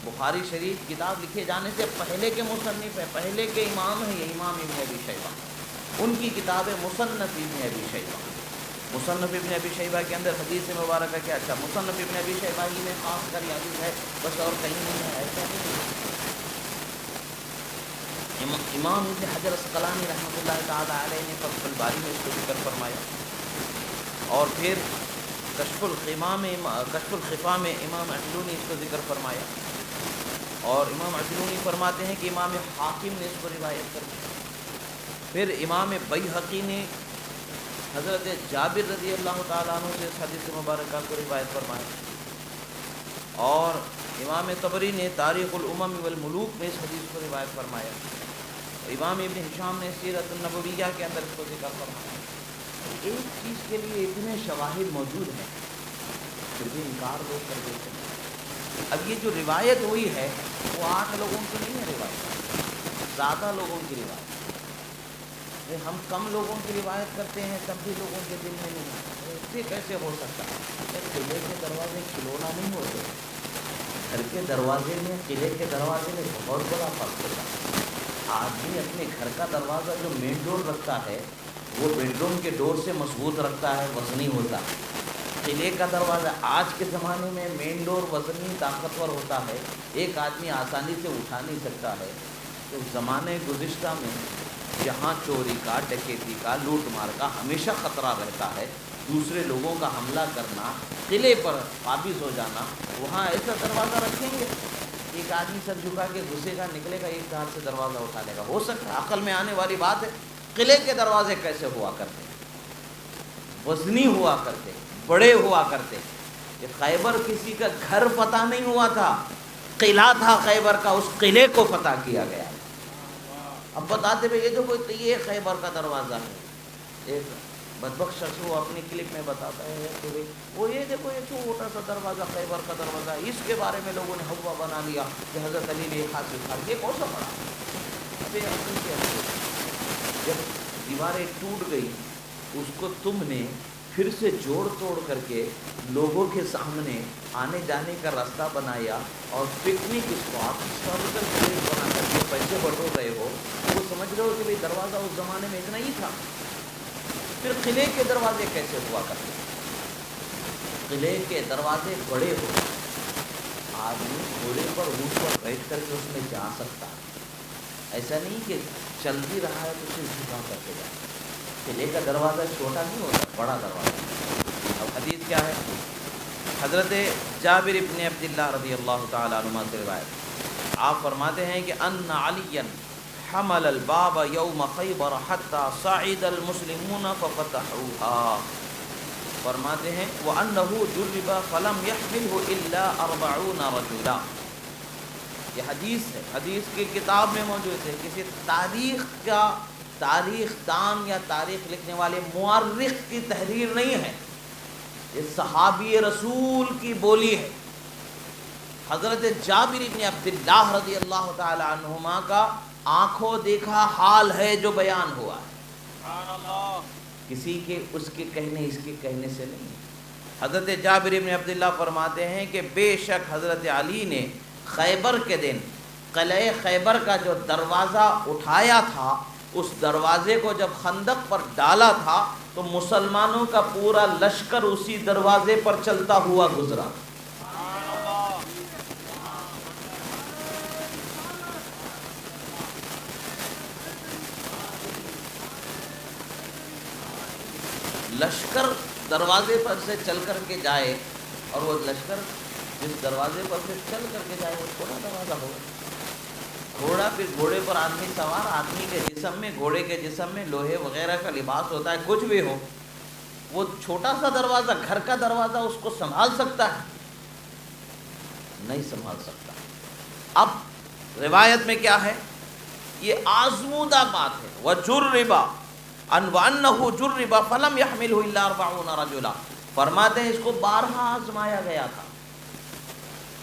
بخاری شریف کتاب لکھے جانے سے پہلے کے مصنف ہیں، پہلے کے امام ہیں یہ امام ابن ابی شیبہ، ان کی کتاب ہے مصنف ابن ابی شیبہ۔ مصنف ابن ابی شیبہ کے اندر حدیث مبارکہ کیا اچھا مصنف ابن ابی شیبہ ہی میں خاص کر یہ حدیث ہے بس اور کہیں نہیں ہے، ایسا نہیں ہے۔ امام ابن حجر اسقلانی رحمۃ اللہ تعالی علیہ نے فتح الباری میں اس کو ذکر فرمایا، اور پھر کشف الخفا میں امام عجلونی اس کو ذکر فرمایا، اور امام عجلونی فرماتے ہیں کہ امام حاکم نے اس کو روایت کر دیا۔ پھر امام بیہقی نے حضرت جابر رضی اللہ تعالیٰ عنہ سے اس حدیث مبارکہ کو روایت فرمایا، اور امام طبری نے تاریخ الامم والملوک میں اس حدیث کو روایت فرمایا، امام ابن ہشام نے سیرت النبویہ کے اندر اس کو ذکر فرمایا۔ ایک چیز کے لیے اتنے شواہد موجود ہیں پھر بھی انکار لوگ کر دیتے ہیں۔ اب یہ جو روایت ہوئی ہے وہ 8 لوگوں کی نہیں ہے، روایت زیادہ لوگوں کی روایت، ہم کم لوگوں کی روایت کرتے ہیں تب بھی لوگوں کے دل میں نہیں ہے، اس سے کیسے ہو سکتا ہے؟ قلعے کے دروازے کھلونا نہیں ہوتے، گھر کے دروازے میں قلعے کے دروازے میں بہت بڑا فرق ہوتا ہے۔ آدمی اپنے گھر کا دروازہ جو مین ڈور رکھتا ہے وہ بیڈ روم کے ڈور سے مضبوط رکھتا ہے، وزنی ہوتا ہے۔ قلعے کا دروازہ آج کے زمانے میں مین ڈور وزنی طاقتور ہوتا ہے، ایک آدمی آسانی سے اٹھا نہیں سکتا ہے۔ تو زمانے گزشتہ میں جہاں چوری کا، ڈکیتی کا، لوٹ مار کا ہمیشہ خطرہ رہتا ہے، دوسرے لوگوں کا حملہ کرنا، قلعے پر قابض ہو جانا، وہاں ایسا دروازہ رکھیں گے ایک آدمی سر جھکا کے گھسے گا، نکلے گا، ایک ہاتھ سے دروازہ اٹھا لے گا؟ ہو سکتا ہے؟ عقل میں آنے والی بات ہے۔ قلعے کے دروازے کیسے ہوا کرتے؟ وزنی ہوا کرتے، بڑے ہوا کرتے۔ کہ خیبر کسی کا گھر فتح نہیں ہوا تھا، قلعہ تھا خیبر کا، اس قلعے کو فتح کیا گیا۔ اب بتاتے بھائی یہ جو کوئی یہ خیبر کا دروازہ ہے، ایک بدبخت شخص وہ اپنی کلپ میں بتاتا ہے کہ بھائی وہ یہ دیکھو یہ چھوٹا سا دروازہ خیبر کا دروازہ ہے، اس کے بارے میں لوگوں نے ہوا بنا لیا کہ حضرت علی نے ایک ہاتھ سے اٹھا لیا، کون سا پڑا؟ جب دیواریں ٹوٹ گئی اس کو تم نے پھر سے جوڑ توڑ کر کے لوگوں کے سامنے آنے جانے کا راستہ بنایا، اور پکنک اسپاٹ ہسٹوریکل پلیس بنا کر کے پیسے بٹور رہے ہو، وہ سمجھ رہے ہو کہ بھائی دروازہ اس زمانے میں اتنا ہی تھا۔ پھر قلعے کے دروازے کیسے ہوا کرتے؟ قلعے کے دروازے بڑے ہو، آدمی گھوڑے پر اونٹ پر بیٹھ کر کے اس میں جا سکتا ہے، ایسا نہیں کہ چل بھی رہا ہے تو اسے جھکا کر کے جائے۔ قلعے کا دروازہ چھوٹا نہیں ہوتا، بڑا دروازہ۔ اب حدیث کیا ہے؟ حضرت جابر ابن عبداللہ رضی اللہ تعالیٰ عنہ سے روایت، آپ فرماتے ہیں کہ ان علی حمل الباب یوم خیبر حتی صعد المسلمون ففتحوها، فرماتے ہیں وَأَنَّهُ جُرِّبَ فَلَمْ يَحْمِلْهُ إِلَّا 40 رَجُلًا۔ یہ حدیث ہے، حدیث کی کتاب میں موجود ہے، کسی تاریخ دان یا تاریخ لکھنے والے مورخ کی تحریر نہیں ہے، یہ صحابی رسول کی بولی ہے۔ حضرت جابر بن عبداللہ رضی اللہ تعالی عنہما کا آنکھوں دیکھا حال ہے جو بیان ہوا ہے، کسی کے اس کے کہنے اس کے کہنے سے نہیں۔ حضرت جابر بن عبداللہ فرماتے ہیں کہ بے شک حضرت علی نے خیبر کے دن قلعہ خیبر کا جو دروازہ اٹھایا تھا، اس دروازے کو جب خندق پر ڈالا تھا تو مسلمانوں کا پورا لشکر اسی دروازے پر چلتا ہوا گزرا۔ لشکر دروازے پر سے چل کر کے جائے، اور وہ لشکر جس دروازے پر سے چل کر کے جائے وہ چھوٹا دروازہ ہوگا۔ گھوڑا، پھر گھوڑے پر آدمی سوار، آدمی کے جسم میں، گھوڑے کے جسم میں لوہے وغیرہ کا لباس ہوتا ہے، کچھ بھی ہو، وہ چھوٹا سا دروازہ، گھر کا دروازہ اس کو سنبھال سکتا ہے؟ نہیں سنبھال سکتا۔ اب روایت میں کیا ہے؟ یہ آزمودہ بات ہے۔ وَجُرِّبَ وَأَنَّهُ جُرِّبَ فَلَمْ يَحْمِلْهُ إِلَّا 40 رَجُلًا، فرماتے ہیں اس کو بارہا آزمایا گیا تھا،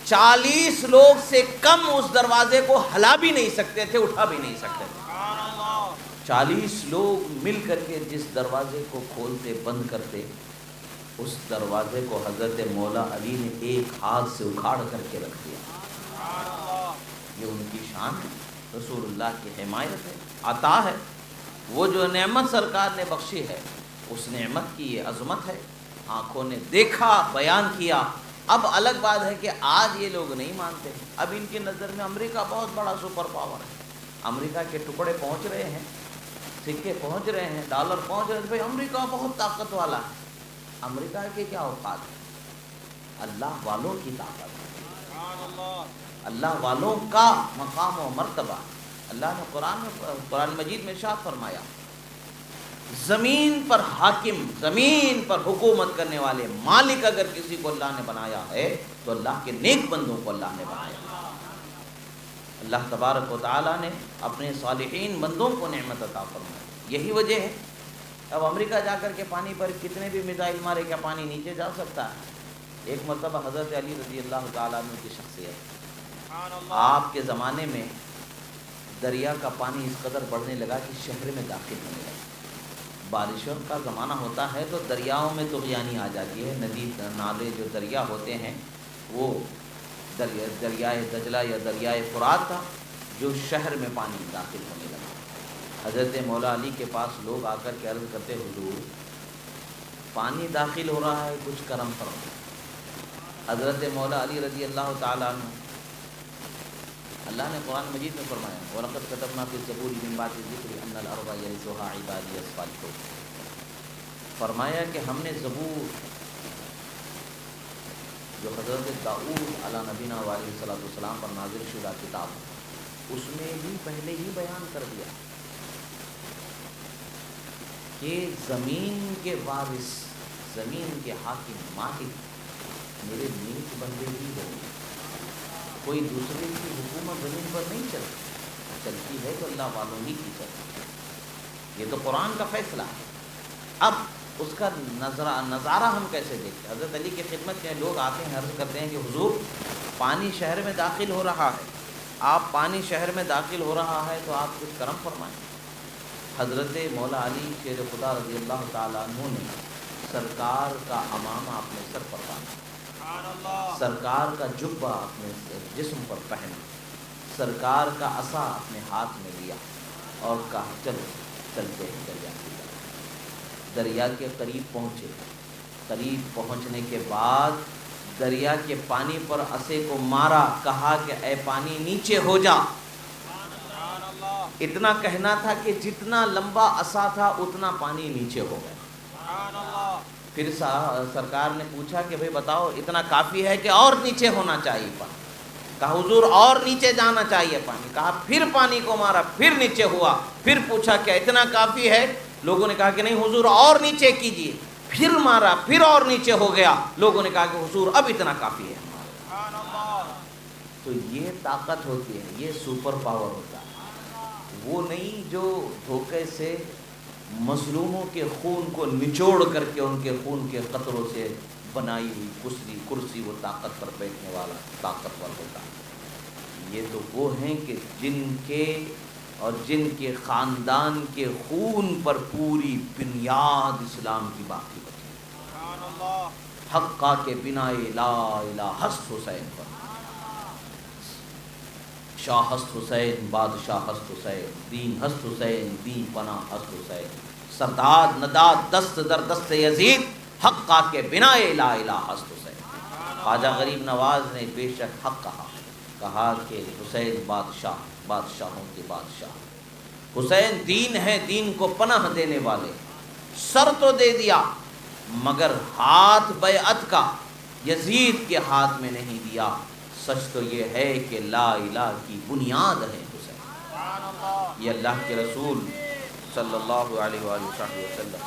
40 لوگ سے کم اس دروازے کو ہلا بھی نہیں سکتے تھے، اٹھا بھی نہیں سکتے تھے۔ 40 لوگ مل کر کے جس دروازے کو کھولتے بند کرتے، اس دروازے کو حضرت مولا علی نے ایک ہاتھ سے اکھاڑ کر کے رکھ دیا۔ یہ ان کی شان ہے، رسول اللہ کی حمایت ہے، عطا ہے۔ وہ جو نعمت سرکار نے بخشی ہے، اس نعمت کی یہ عظمت ہے۔ آنکھوں نے دیکھا، بیان کیا۔ اب الگ بات ہے کہ آج یہ لوگ نہیں مانتے۔ اب ان کی نظر میں امریکہ بہت بڑا سپر پاور ہے، امریکہ کے ٹکڑے پہنچ رہے ہیں، سکے پہنچ رہے ہیں، ڈالر پہنچ رہے ہیں، بھائی امریکہ بہت طاقت والا ہے۔ امریکہ کے کیا اوقات ہے؟ اللہ والوں کی طاقت ہے، اللہ والوں کا مقام و مرتبہ۔ اللہ نے قرآن مجید میں ارشاد فرمایا، زمین پر حاکم، زمین پر حکومت کرنے والے مالک اگر کسی کو اللہ نے بنایا ہے تو اللہ کے نیک بندوں کو اللہ نے بنایا۔ اللہ تبارک و تعالیٰ نے اپنے صالحین بندوں کو نعمت عطا فرمائی، یہی وجہ ہے۔ اب امریکہ جا کر کے پانی پر کتنے بھی میزائل مارے، کیا پانی نیچے جا سکتا ہے؟ ایک مرتبہ حضرت علی رضی اللہ تعالیٰ عنہ کی شخصیت، آپ کے زمانے میں دریا کا پانی اس قدر بڑھنے لگا کہ شہر میں داخل ہونے لگا۔ بارشوں کا زمانہ ہوتا ہے تو دریاؤں میں طغیانی آ جاتی ہے، ندی نالے جو دریا ہوتے ہیں وہ دریائے دجلہ یا دریائے فرات تھا جو شہر میں پانی داخل ہونے لگا۔ حضرت مولا علی کے پاس لوگ آ کر کے عرض کرتے، حضور پانی داخل ہو رہا ہے، کچھ کرم فرمائیں۔ حضرت مولا علی رضی اللہ تعالیٰ عنہ، اللہ نے قرآن مجید میں فرمایا، وَلَقَدْ كَتَبْنَا فِي الزَّبُورِ مِن بَعْدِ الذِّكْرِ أَنَّ الْأَرْضَ يَرِثُهَا عِبَادِيَ الصَّالِحُونَ، فرمایا کہ ہم نے زبور، جو حضرت داؤد علیہ نبینا علیہ الصلوۃ والسلام پر نازل شدہ کتاب، اس میں بھی پہلے ہی بیان کر دیا کہ زمین کے وارث، زمین کے حاکم، مالک میرے نیک بندے ہی ہوں گے۔ کوئی دوسرے کی حکومت زمین پر نہیں چلتی ہے تو اللہ والوں ہی کی چلتی ہے۔ یہ تو قرآن کا فیصلہ ہے۔ اب اس کا نظارہ ہم کیسے دیکھتے ہیں؟ حضرت علی کی خدمت میں لوگ آتے ہیں، عرض کرتے ہیں کہ حضور پانی شہر میں داخل ہو رہا ہے، آپ پانی شہر میں داخل ہو رہا ہے تو آپ کچھ کرم فرمائیں۔ حضرت مولا علی شیر خدا رضی اللہ تعالیٰ عنہ نے سرکار کا عمامہ اپنے سر پر باندھا، سرکار کا جبہ اپنے جسم پر پہنا، سرکار کا عصا اپنے ہاتھ میں لیا اور کہا چلو چلتے ہیں دریا کی طرف۔ دریا کے قریب پہنچے، قریب پہنچنے کے بعد دریا کے پانی پر عصے کو مارا، کہا کہ اے پانی نیچے ہو جا۔ اتنا کہنا تھا کہ جتنا لمبا عصا تھا اتنا پانی نیچے ہو گیا۔ پھر سرکار نے پوچھا کہ بھئی بتاؤ اتنا کافی ہے کہ اور نیچے ہونا چاہیے پانی؟ کہا حضور اور نیچے جانا چاہیے پانی۔ کہا پھر پانی کو مارا، پھر نیچے ہوا، پھر پوچھا کیا اتنا کافی ہے؟ لوگوں نے کہا کہ نہیں حضور اور نیچے کیجئے۔ پھر مارا، پھر اور نیچے ہو گیا، لوگوں نے کہا کہ حضور اب اتنا کافی ہے ہمارا۔ تو یہ طاقت ہوتی ہے، یہ سپر پاور ہوتا ہے، وہ نہیں جو دھوکے سے مظلوموں کے خون کو نچوڑ کر کے ان کے خون کے قطروں سے بنائی ہوئی کرسی وہ طاقت پر بیٹھنے والا طاقتور ہوتا ہے۔ یہ تو وہ ہیں کہ جن کے خاندان کے خون پر پوری بنیاد اسلام کی باقی بچی۔ حقہ کے بنا لا الہ ہست حسین پر، شاہ ہست حسین، بادشاہ ہست حسین، دین ہست حسین، دین پناہ ہست حسین، سرداد نداد دست در دست یزید، حقہ کے بنا لا الہ ہست حسین۔ خواجہ غریب نواز نے بے شک حق کہا کہ حسین بادشاہوں کے بادشاہ، حسین دین ہے، دین کو پناہ دینے والے۔ سر تو دے دیا مگر ہاتھ بیعت کا یزید کے ہاتھ میں نہیں دیا۔ سچ تو یہ ہے کہ لا الہ کی بنیاد ہے حسین۔ یہ اللہ کے رسول صلی اللہ علیہ وآلہ وسلم۔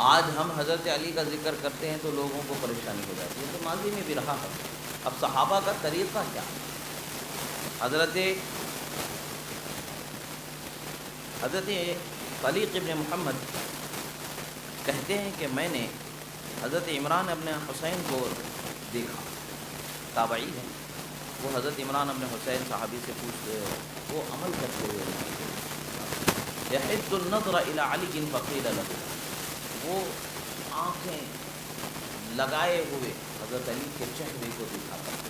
آج ہم حضرت علی کا ذکر کرتے ہیں تو لوگوں کو پریشانی ہو جاتی ہے، تو ماضی میں بھی رہا ہے۔ اب صحابہ کا طریقہ کیا ہے؟ حضرت طلیق ابن محمد کہتے ہیں کہ میں نے حضرت عمران ابن حسین کو دیکھا، تابعی ہیں وہ، حضرت عمران ابن حسین صحابی سے پوچھتے وہ عمل کرتے ہوئے یحد النظر الی علی فقیل له، وہ آنکھیں لگائے ہوئے حضرت علی کے چہرے کو دکھا کرتے،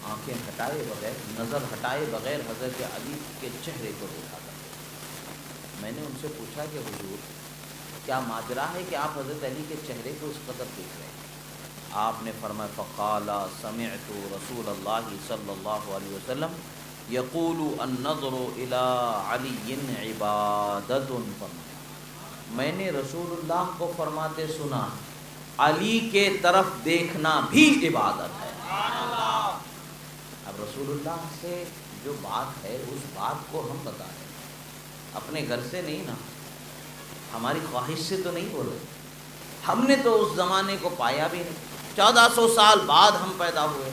آنکھیں ہٹائے بغیر، نظر ہٹائے بغیر حضرت علی کے چہرے کو دکھا کرتے۔ میں نے ان سے پوچھا کہ حضور کیا ماجرا ہے کہ آپ حضرت علی کے چہرے کو اس قدر دیکھ رہے ہیں؟ آپ نے فرمایا فقال سمعت رسول اللہ صلی اللہ علیہ وسلم یقول النظر الی علی عبادۃ، میں نے رسول اللہ کو فرماتے سنا علی کے طرف دیکھنا بھی عبادت ہے۔ اب رسول اللہ سے جو بات ہے اس بات کو ہم بتا رہے ہیں، اپنے گھر سے نہیں نا، ہماری خواہش سے تو نہیں بول رہے، ہم نے تو اس زمانے کو پایا بھی نہیں۔ 1400 سال بعد ہم پیدا ہوئے،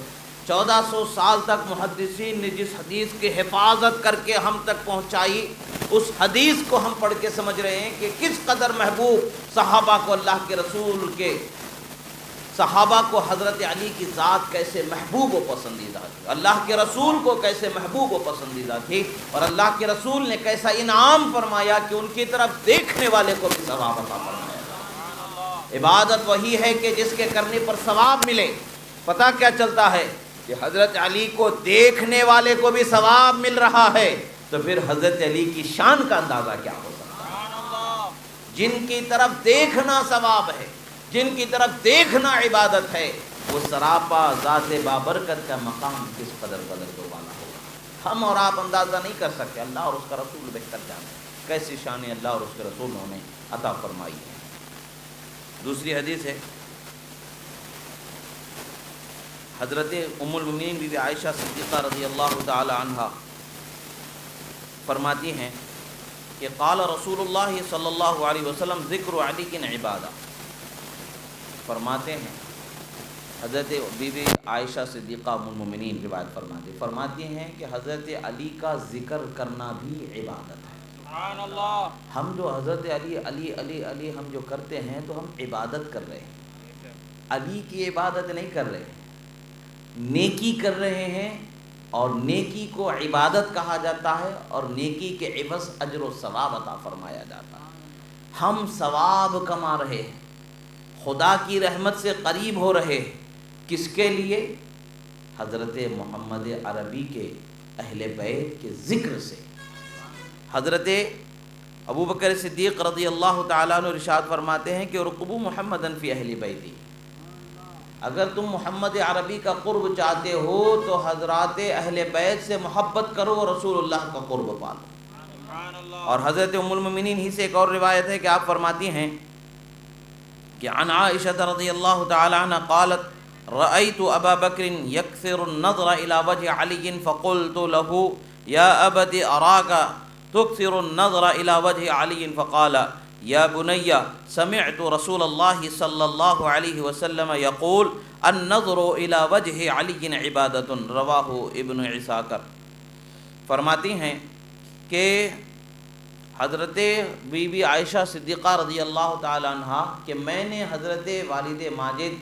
1400 سال تک محدثین نے جس حدیث کی حفاظت کر کے ہم تک پہنچائی، اس حدیث کو ہم پڑھ کے سمجھ رہے ہیں کہ کس قدر محبوب صحابہ کو اللہ کے رسول کے، صحابہ کو حضرت علی کی ذات کیسے محبوب و پسندیدہ تھی، اللہ کے رسول کو کیسے محبوب و پسندیدہ تھی، اور اللہ کے رسول نے کیسا انعام فرمایا کہ ان کی طرف دیکھنے والے کو بھی ثواب عطا فرمایا۔ عبادت وہی ہے کہ جس کے کرنے پر ثواب ملے۔ پتہ کیا چلتا ہے کہ حضرت علی کو دیکھنے والے کو بھی ثواب مل رہا ہے، تو پھر حضرت علی کی شان کا اندازہ کیا ہو سکتا ہے؟ جن کی طرف دیکھنا ثواب ہے، جن کی طرف دیکھنا عبادت ہے، وہ سراپا ذات بابرکت کا مقام کس قدر قدر والا ہوگا، ہم اور آپ اندازہ نہیں کر سکتے۔ اللہ اور اس کا رسول بہتر جانتے کیسی شان اللہ اور اس کے رسول نے عطا فرمائی ہے۔ دوسری حدیث ہے حضرت ام المؤمنین بی بی عائشہ صدیقہ رضی اللہ تعالی عنہا فرماتی ہیں کہ قال رسول اللہ صلی اللہ علیہ وسلم ذکر علی کی عبادہ، فرماتے ہیں حضرت بی بی عائشہ صدیقہ ام المؤمنین روایت فرماتی ہیں کہ حضرت علی کا ذکر کرنا بھی عبادت ہے۔ سبحان اللہ۔ ہم جو حضرت علی علی علی علی ہم جو کرتے ہیں تو ہم عبادت کر رہے ہیں، علی کی عبادت نہیں کر رہے، نیکی کر رہے ہیں، اور نیکی کو عبادت کہا جاتا ہے، اور نیکی کے عوض اجر و ثواب عطا فرمایا جاتا ہے۔ ہم ثواب کما رہے ہیں، خدا کی رحمت سے قریب ہو رہے، کس کے لیے؟ حضرت محمد عربی کے اہل بیت کے ذکر سے۔ حضرت ابو بکر صدیق رضی اللہ تعالیٰ عنہ ارشاد فرماتے ہیں کہ رقبوا محمدًا فی اہل بیتی، اگر تم محمد عربی کا قرب چاہتے ہو تو حضرات اہل بیت سے محبت کرو، رسول اللہ کا قرب پالو۔ اور حضرت ام المؤمنین ہی سے ایک اور روایت ہے کہ آپ فرماتی ہیں کہ عن عائشہ رضی اللہ تعالی عنہ قالت رأيت ابا بکر یکثر النظر الى وجه علی فقلت له یا ابت اراك تکثر النظر الى وجه علی فقال یا بنی سمعت رسول اللہ صلی اللہ علیہ وسلم یقول النظر الى وجه علی عبادۃ، رواہ ابن عساکر۔ فرماتی ہیں کہ حضرت بی بی عائشہ صدیقہ رضی اللہ تعالی عنہ کہ میں نے حضرت والد ماجد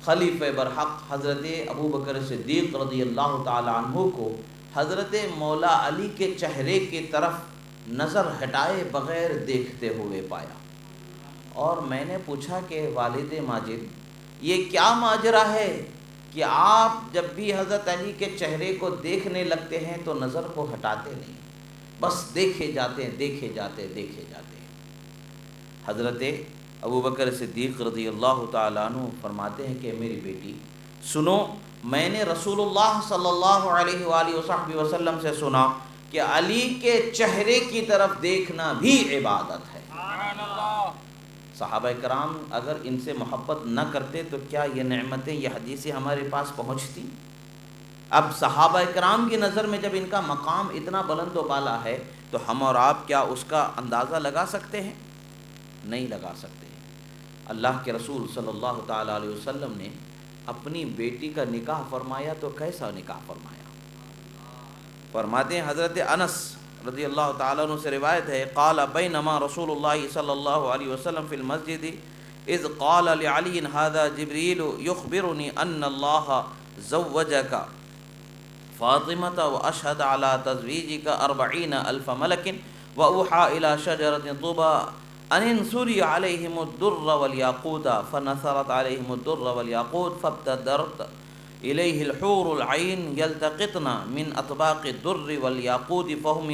خلیفہ برحق حضرت ابو بکر صدیق رضی اللہ تعالی عنہ کو حضرت مولا علی کے چہرے کی طرف نظر ہٹائے بغیر دیکھتے ہوئے پایا، اور میں نے پوچھا کہ والد ماجد یہ کیا ماجرا ہے کہ آپ جب بھی حضرت علی کے چہرے کو دیکھنے لگتے ہیں تو نظر کو ہٹاتے نہیں، بس دیکھے جاتے ہیں دیکھے جاتے دیکھے جاتے ہیں۔ حضرت ابو بکر صدیق رضی اللہ تعالیٰ عنہ فرماتے ہیں کہ میری بیٹی سنو، میں نے رسول اللہ صلی اللہ علیہ وآلہ وسلم سے سنا کہ علی کے چہرے کی طرف دیکھنا بھی عبادت ہے۔ صحابہ کرام اگر ان سے محبت نہ کرتے تو کیا یہ نعمتیں، یہ حدیثیں ہمارے پاس پہنچتی؟ اب صحابہ کرام کی نظر میں جب ان کا مقام اتنا بلند و بالا ہے تو ہم اور آپ کیا اس کا اندازہ لگا سکتے ہیں؟ نہیں لگا سکتے ہیں۔ اللہ کے رسول صلی اللہ تعالیٰ علیہ وسلم نے اپنی بیٹی کا نکاح فرمایا تو کیسا نکاح فرمایا؟ فرماتے ہیں حضرت انس رضی اللہ تعالیٰ عنہ سے روایت ہے، قال بینما رسول اللہ صلی اللہ علیہ وسلم فی المسجد اذ قال لعلی هذا جبریل یخبرنی ان اللہ زوجک فاطمة واشهد على تزویجک 40,000 ملک واوحى الى شجرة طوبى ان انثری علیہم الدر والیاقوت فنثرت علیہم الدر والیاقوت فابتدرت الیہ الحور العین یلتقطن من اطباق الدر والیاقوت فهم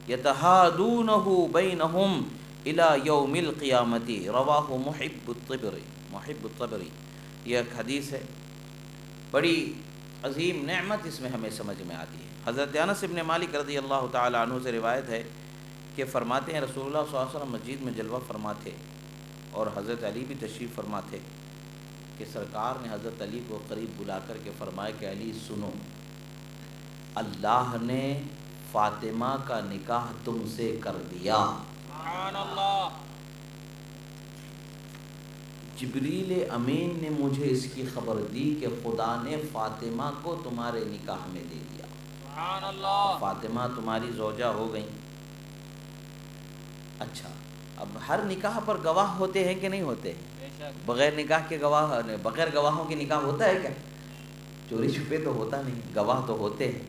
یتہادونہ بینہم الى یوم القیامت۔ رواہ محب الطبری۔ یہ ایک حدیث ہے، بڑی عظیم نعمت اس میں ہمیں سمجھ میں آتی ہے۔ حضرت انس بن مالک رضی اللہ تعالی عنہ سے روایت ہے کہ فرماتے ہیں رسول اللہ صلی اللہ علیہ وسلم مسجد میں جلوہ فرما تھے اور حضرت علی بھی تشریف فرما تھے کہ سرکار نے حضرت علی کو قریب بلا کر کے فرمایا کہ علی سنو، اللہ نے فاطمہ کا نکاح تم سے کر دیا۔ سبحان اللہ۔ جبریل امین نے مجھے اس کی خبر دی کہ خدا نے فاطمہ کو تمہارے نکاح میں دے دیا۔ سبحان اللہ۔ فاطمہ تمہاری زوجہ ہو گئیں۔ اچھا، اب ہر نکاح پر گواہ ہوتے ہیں کہ نہیں ہوتے؟ بغیر نکاح کے گواہ، بغیر گواہوں کے نکاح ہوتا ہے کیا؟ چوری چھپے تو ہوتا نہیں، گواہ تو ہوتے ہیں۔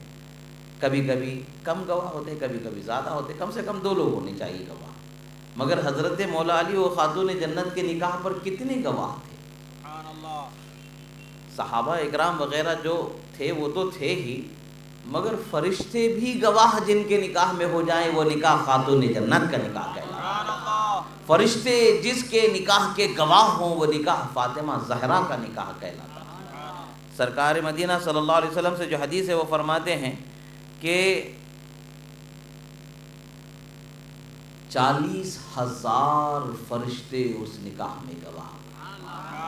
کبھی کبھی کم گواہ ہوتے ہیں، کبھی کبھی زیادہ ہوتے، کم سے کم 2 لوگ ہونے چاہیے گواہ۔ مگر حضرت مولا علی و خاتون جنت کے نکاح پر کتنے گواہ تھے؟ سبحان اللہ۔ صحابہ اکرام وغیرہ جو تھے وہ تو تھے ہی، مگر فرشتے بھی گواہ جن کے نکاح میں ہو جائیں وہ نکاح خاتون جنت کا نکاح کہلاتا ہے۔ فرشتے جس کے نکاح کے گواہ ہوں وہ نکاح فاطمہ زہرا کا نکاح کہلاتا ہے۔ سرکار مدینہ صلی اللہ علیہ وسلم سے جو حدیث ہے وہ فرماتے ہیں کہ 40,000 فرشتے اس نکاح میں گواہ،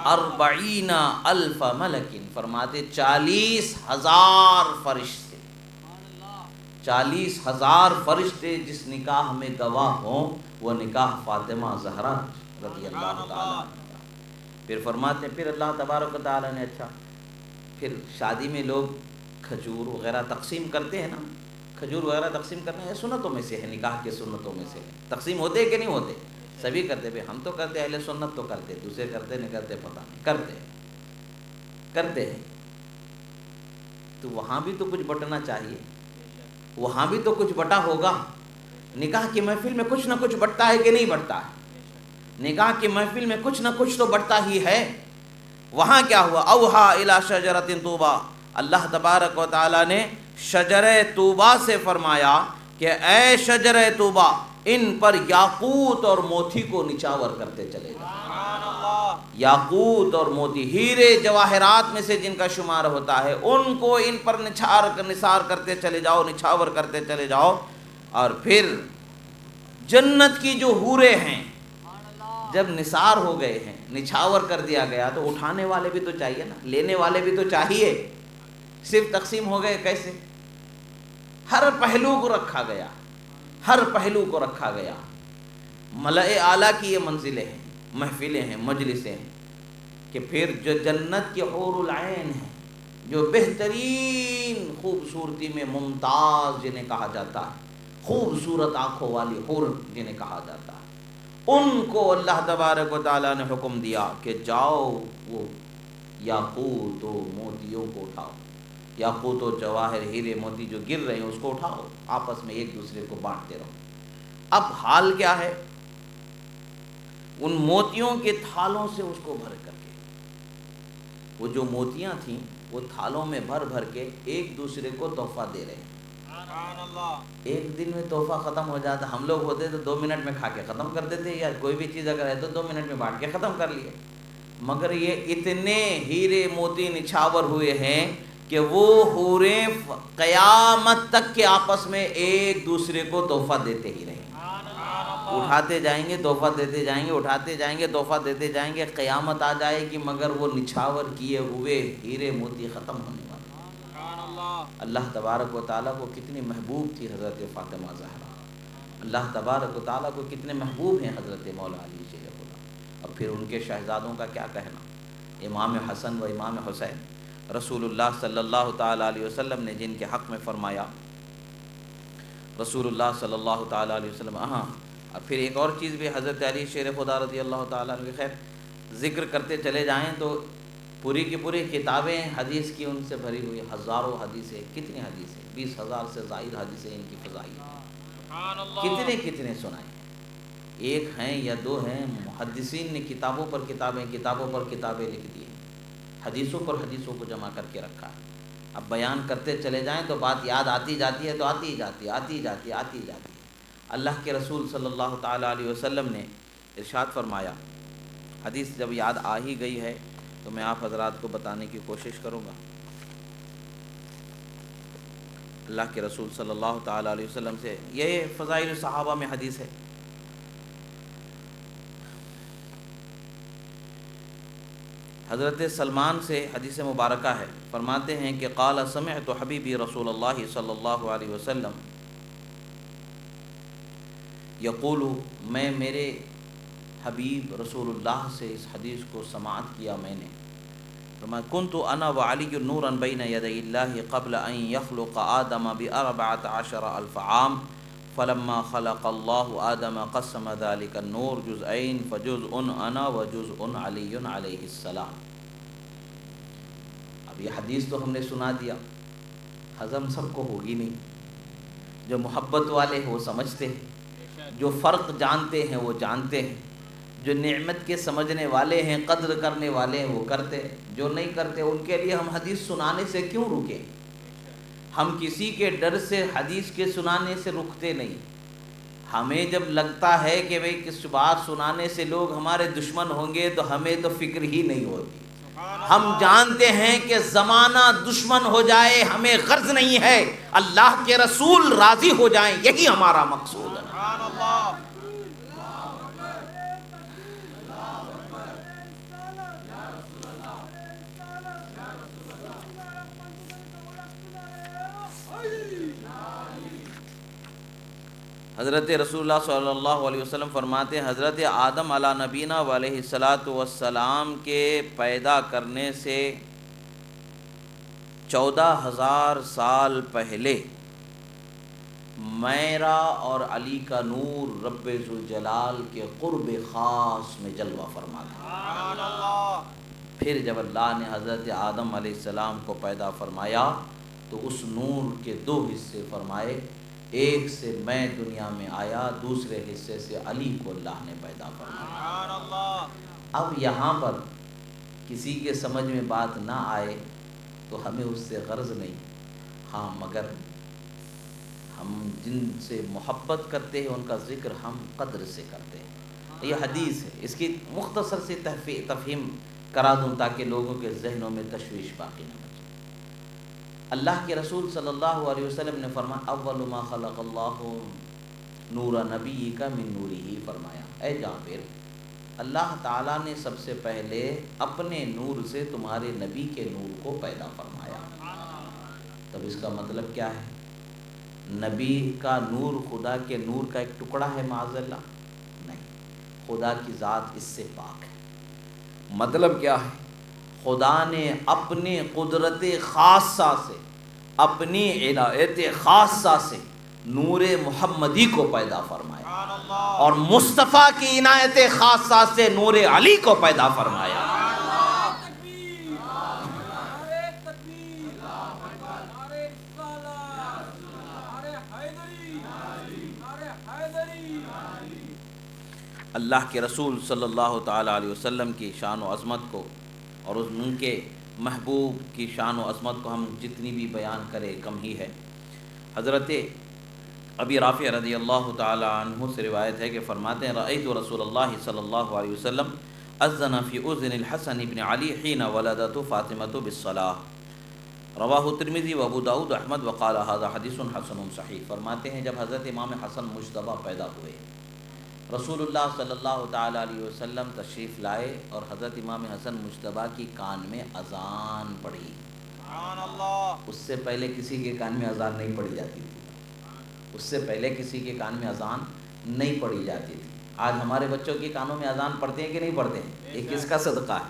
40,000 ملک، فرماتے 40,000 فرشتے، 40,000 فرشتے جس نکاح میں گواہ ہوں وہ نکاح فاطمہ زہرا رضی اللہ تعالیٰ عنہ۔ پھر فرماتے ہیں پھر اللہ تبارک و تعالیٰ نے اچھا، پھر شادی میں لوگ کھجور وغیرہ تقسیم کرتے ہیں نا، کھجور وغیرہ تقسیم کرنا ہے سنتوں میں سے ہے، نکاح کے سنتوں میں سے ہے۔ تقسیم ہوتے ہیں کہ نہیں ہوتے؟ سبھی کرتے ہیں، ہم تو کرتے، اہل سنت تو کرتے، دوسرے کرتے نہیں کرتے پتہ نہیں، کرتے ہیں۔ تو وہاں بھی تو کچھ بٹنا چاہیے، وہاں بھی تو کچھ بٹا ہوگا۔ نکاح کی محفل میں کچھ نہ کچھ بٹتا ہے کہ نہیں بٹتا ہے؟ نکاح کی محفل میں کچھ نہ کچھ تو بٹتا ہی ہے۔ وہاں کیا ہوا؟ اوحا الی شجرۃ طوبیٰ، اللہ تبارک و تعالیٰ نے شجرہ طوبیٰ سے فرمایا کہ اے شجرہ طوبیٰ ان پر یاقوت اور موتی کو نچاور کرتے چلے جاؤ۔ یاقوت اور موتی ہیرے جواہرات میں سے جن کا شمار ہوتا ہے، ان کو ان پر نثار کرتے چلے جاؤ، نچھاور کرتے چلے جاؤ۔ اور پھر جنت کی جو حوریں ہیں جب نثار ہو گئے ہیں، نچھاور کر دیا گیا، تو اٹھانے والے بھی تو چاہیے نا، لینے والے بھی تو چاہیے۔ صرف تقسیم ہو گئے کیسے؟ ہر پہلو کو رکھا گیا، ہر پہلو کو رکھا گیا۔ ملأ اعلیٰ کی یہ منزلیں ہیں، محفلیں ہیں، مجلسیں ہیں کہ پھر جو جنت کے حور العین ہیں، جو بہترین خوبصورتی میں ممتاز جنہیں کہا جاتا ہے، خوبصورت آنکھوں والی حور جنہیں کہا جاتا ہے، ان کو اللہ تبارک و تعالیٰ نے حکم دیا کہ جاؤ وہ یاقوت و موتیوں کو اٹھاؤ، یاقوت و جواہر ہیرے موتی جو گر رہے ہیں اس کو اٹھاؤ، آپس میں ایک دوسرے کو بانٹتے رہو۔ اب حال کیا ہے، ان موتیوں کے تھالوں سے اس کو بھر کر کے، وہ جو موتیاں تھیں وہ تھالوں میں بھر بھر کے ایک دوسرے کو تحفہ دے رہے ہیں۔ ایک دن میں تحفہ ختم ہو جاتا، ہم لوگ ہوتے تو 2 منٹ میں کھا کے ختم کر دیتے، یا کوئی بھی چیز اگر ہے تو 2 منٹ میں بانٹ کے ختم کر لیے، مگر یہ اتنے ہیرے موتی نچھاور ہوئے ہیں کہ وہ حوریں قیامت تک کے آپس میں ایک دوسرے کو تحفہ دیتے ہی رہیں، اٹھاتے جائیں گے تحفہ دیتے جائیں گے، اٹھاتے جائیں گے تحفہ دیتے جائیں گے، قیامت آ جائے گی مگر وہ نچھاور کیے ہوئے ہیرے موتی ختم ہونے والے۔ اللہ تبارک و تعالیٰ کو کتنی محبوب تھی حضرت فاطمہ زہرا، اللہ تبارک و تعالیٰ کو کتنے محبوب ہیں حضرت مولا علی شیر خدا، اور پھر ان کے شہزادوں کا کیا کہنا، امام حسن و امام حسین، رسول اللہ صلی اللہ تعالیٰ علیہ وسلم نے جن کے حق میں فرمایا، رسول اللہ صلی اللہ تعالیٰ علیہ وسلم، اور پھر ایک اور چیز بھی حضرت علی شیر خدا رضی اللہ تعالیٰ عنہ، خیر ذکر کرتے چلے جائیں تو پوری کی پوری کتابیں حدیث کی ان سے بھری ہوئی، ہزاروں حدیثیں، کتنی حدیثیں، 20,000 سے زائد حدیثیں ان کی فضائی ہیں، کتنے سنائیں، ایک ہیں یا 2 ہیں، محدثین نے کتابوں پر کتابیں لکھ دی ہیں، حدیثوں پر حدیثوں کو جمع کر کے رکھا ہے۔ اب بیان کرتے چلے جائیں تو بات یاد آتی جاتی ہے، تو آتی جاتی ہے۔ اللہ کے رسول صلی اللہ تعالیٰ علیہ وسلم نے ارشاد فرمایا، حدیث جب یاد آ ہی گئی ہے تو میں آپ حضرات کو بتانے کی کوشش کروں گا۔ اللہ کے رسول صلی اللہ تعالیٰ علیہ وسلم سے یہ فضائل صحابہ میں حدیث ہے، حضرت سلمان سے حدیث مبارکہ ہے، فرماتے ہیں کہ قال سمعت حبیبی رسول اللہ صلی اللہ علیہ وسلم یقول، میں میرے حبیب رسول اللہ سے اس حدیث کو سماعت کیا میں نے، فرمایا کنت انا وعلی نورا بین یدی اللہ قبل ان یخلق آدم ب14,000 عام، فلما خلق اللہ آدم قسم ذلك النور جزئین فجزء انا وجزء علی علیہ السلام۔ اب یہ حدیث تو ہم نے سنا دیا، ہضم سب کو ہوگی نہیں، جو محبت والے ہیں وہ سمجھتے ہیں، جو فرق جانتے ہیں وہ جانتے ہیں، جو نعمت کے سمجھنے والے ہیں، قدر کرنے والے ہیں وہ کرتے ہیں، جو نہیں کرتے ان کے لیے ہم حدیث سنانے سے کیوں رکیں؟ ہم کسی کے ڈر سے حدیث کے سنانے سے رکتے نہیں، ہمیں جب لگتا ہے کہ بھئی کس بات سنانے سے لوگ ہمارے دشمن ہوں گے تو ہمیں تو فکر ہی نہیں ہوتی، ہم جانتے ہیں کہ زمانہ دشمن ہو جائے ہمیں غرض نہیں ہے، اللہ کے رسول راضی ہو جائیں یہی ہمارا مقصود ہے۔ حضرت رسول اللہ صلی اللہ علیہ وسلم فرماتے ہیں حضرت آدم علیہ نبینا علیہ الصلاۃ والسلام کے پیدا کرنے سے 14,000 سال پہلے میرا اور علی کا نور رب ذوالجلال کے قرب خاص میں جلوہ فرما تھا۔ پھر جب اللہ نے حضرت آدم علیہ السلام کو پیدا فرمایا تو اس نور کے 2 حصے فرمائے، ایک سے میں دنیا میں آیا، دوسرے حصے سے علی کو اللہ نے پیدا فرمایا۔ اب یہاں پر کسی کے سمجھ میں بات نہ آئے تو ہمیں اس سے غرض نہیں، ہاں مگر ہم جن سے محبت کرتے ہیں ان کا ذکر ہم قدر سے کرتے ہیں۔ یہ حدیث ہے، اس کی مختصر سی تفہیم کرا دوں تاکہ لوگوں کے ذہنوں میں تشویش باقی نہ بچے۔ اللہ کے رسول صلی اللہ علیہ وسلم نے فرمایا اول ما خلق اللہ نور نبی کا من نوری، فرمایا اے جابر، اللہ تعالیٰ نے سب سے پہلے اپنے نور سے تمہارے نبی کے نور کو پیدا فرمایا۔ تب اس کا مطلب کیا ہے؟ نبی کا نور خدا کے نور کا ایک ٹکڑا ہے معاذ اللہ؟ نہیں، خدا کی ذات اس سے پاک ہے۔ مطلب کیا ہے؟ خدا نے اپنے قدرت خاصہ سے، اپنی عنایت خاصہ سے نور محمدی کو پیدا فرمایا اور مصطفیٰ کی عنایت خاصہ سے نور علی کو پیدا فرمایا۔ اللہ کے رسول صلی اللہ تعالیٰ علیہ وسلم کی شان و عظمت کو اور ان کے محبوب کی شان و عظمت کو ہم جتنی بھی بیان کریں کم ہی ہے۔ حضرت ابی رافع رضی اللہ تعالیٰ عنہ سے روایت ہے کہ فرماتے ہیں رأیت رسول اللہ صلی اللہ علیہ وسلم اذن فی اذن الحسن بن علی حین ولدت فاطمۃ بالصلاۃ، رواہ ترمذی و ابو داؤد احمد وقال ھذا حدیث حسن صحیح۔ فرماتے ہیں جب حضرت امام حسن مجتبیٰ پیدا ہوئے، رسول اللہ صلی اللہ تعالیٰ علیہ وسلم تشریف لائے اور حضرت امام حسن مجتبیٰ کی کان میں اذان پڑھی۔ سبحان اللہ۔ اس سے پہلے کسی کے کان میں اذان نہیں پڑھی جاتی تھی، اس سے پہلے کسی کے کان میں اذان نہیں پڑھی جاتی تھی۔ آج ہمارے بچوں کے کانوں میں اذان پڑھتے ہیں کہ نہیں پڑھتے ہیں؟ یہ کس کا صدقہ ہے؟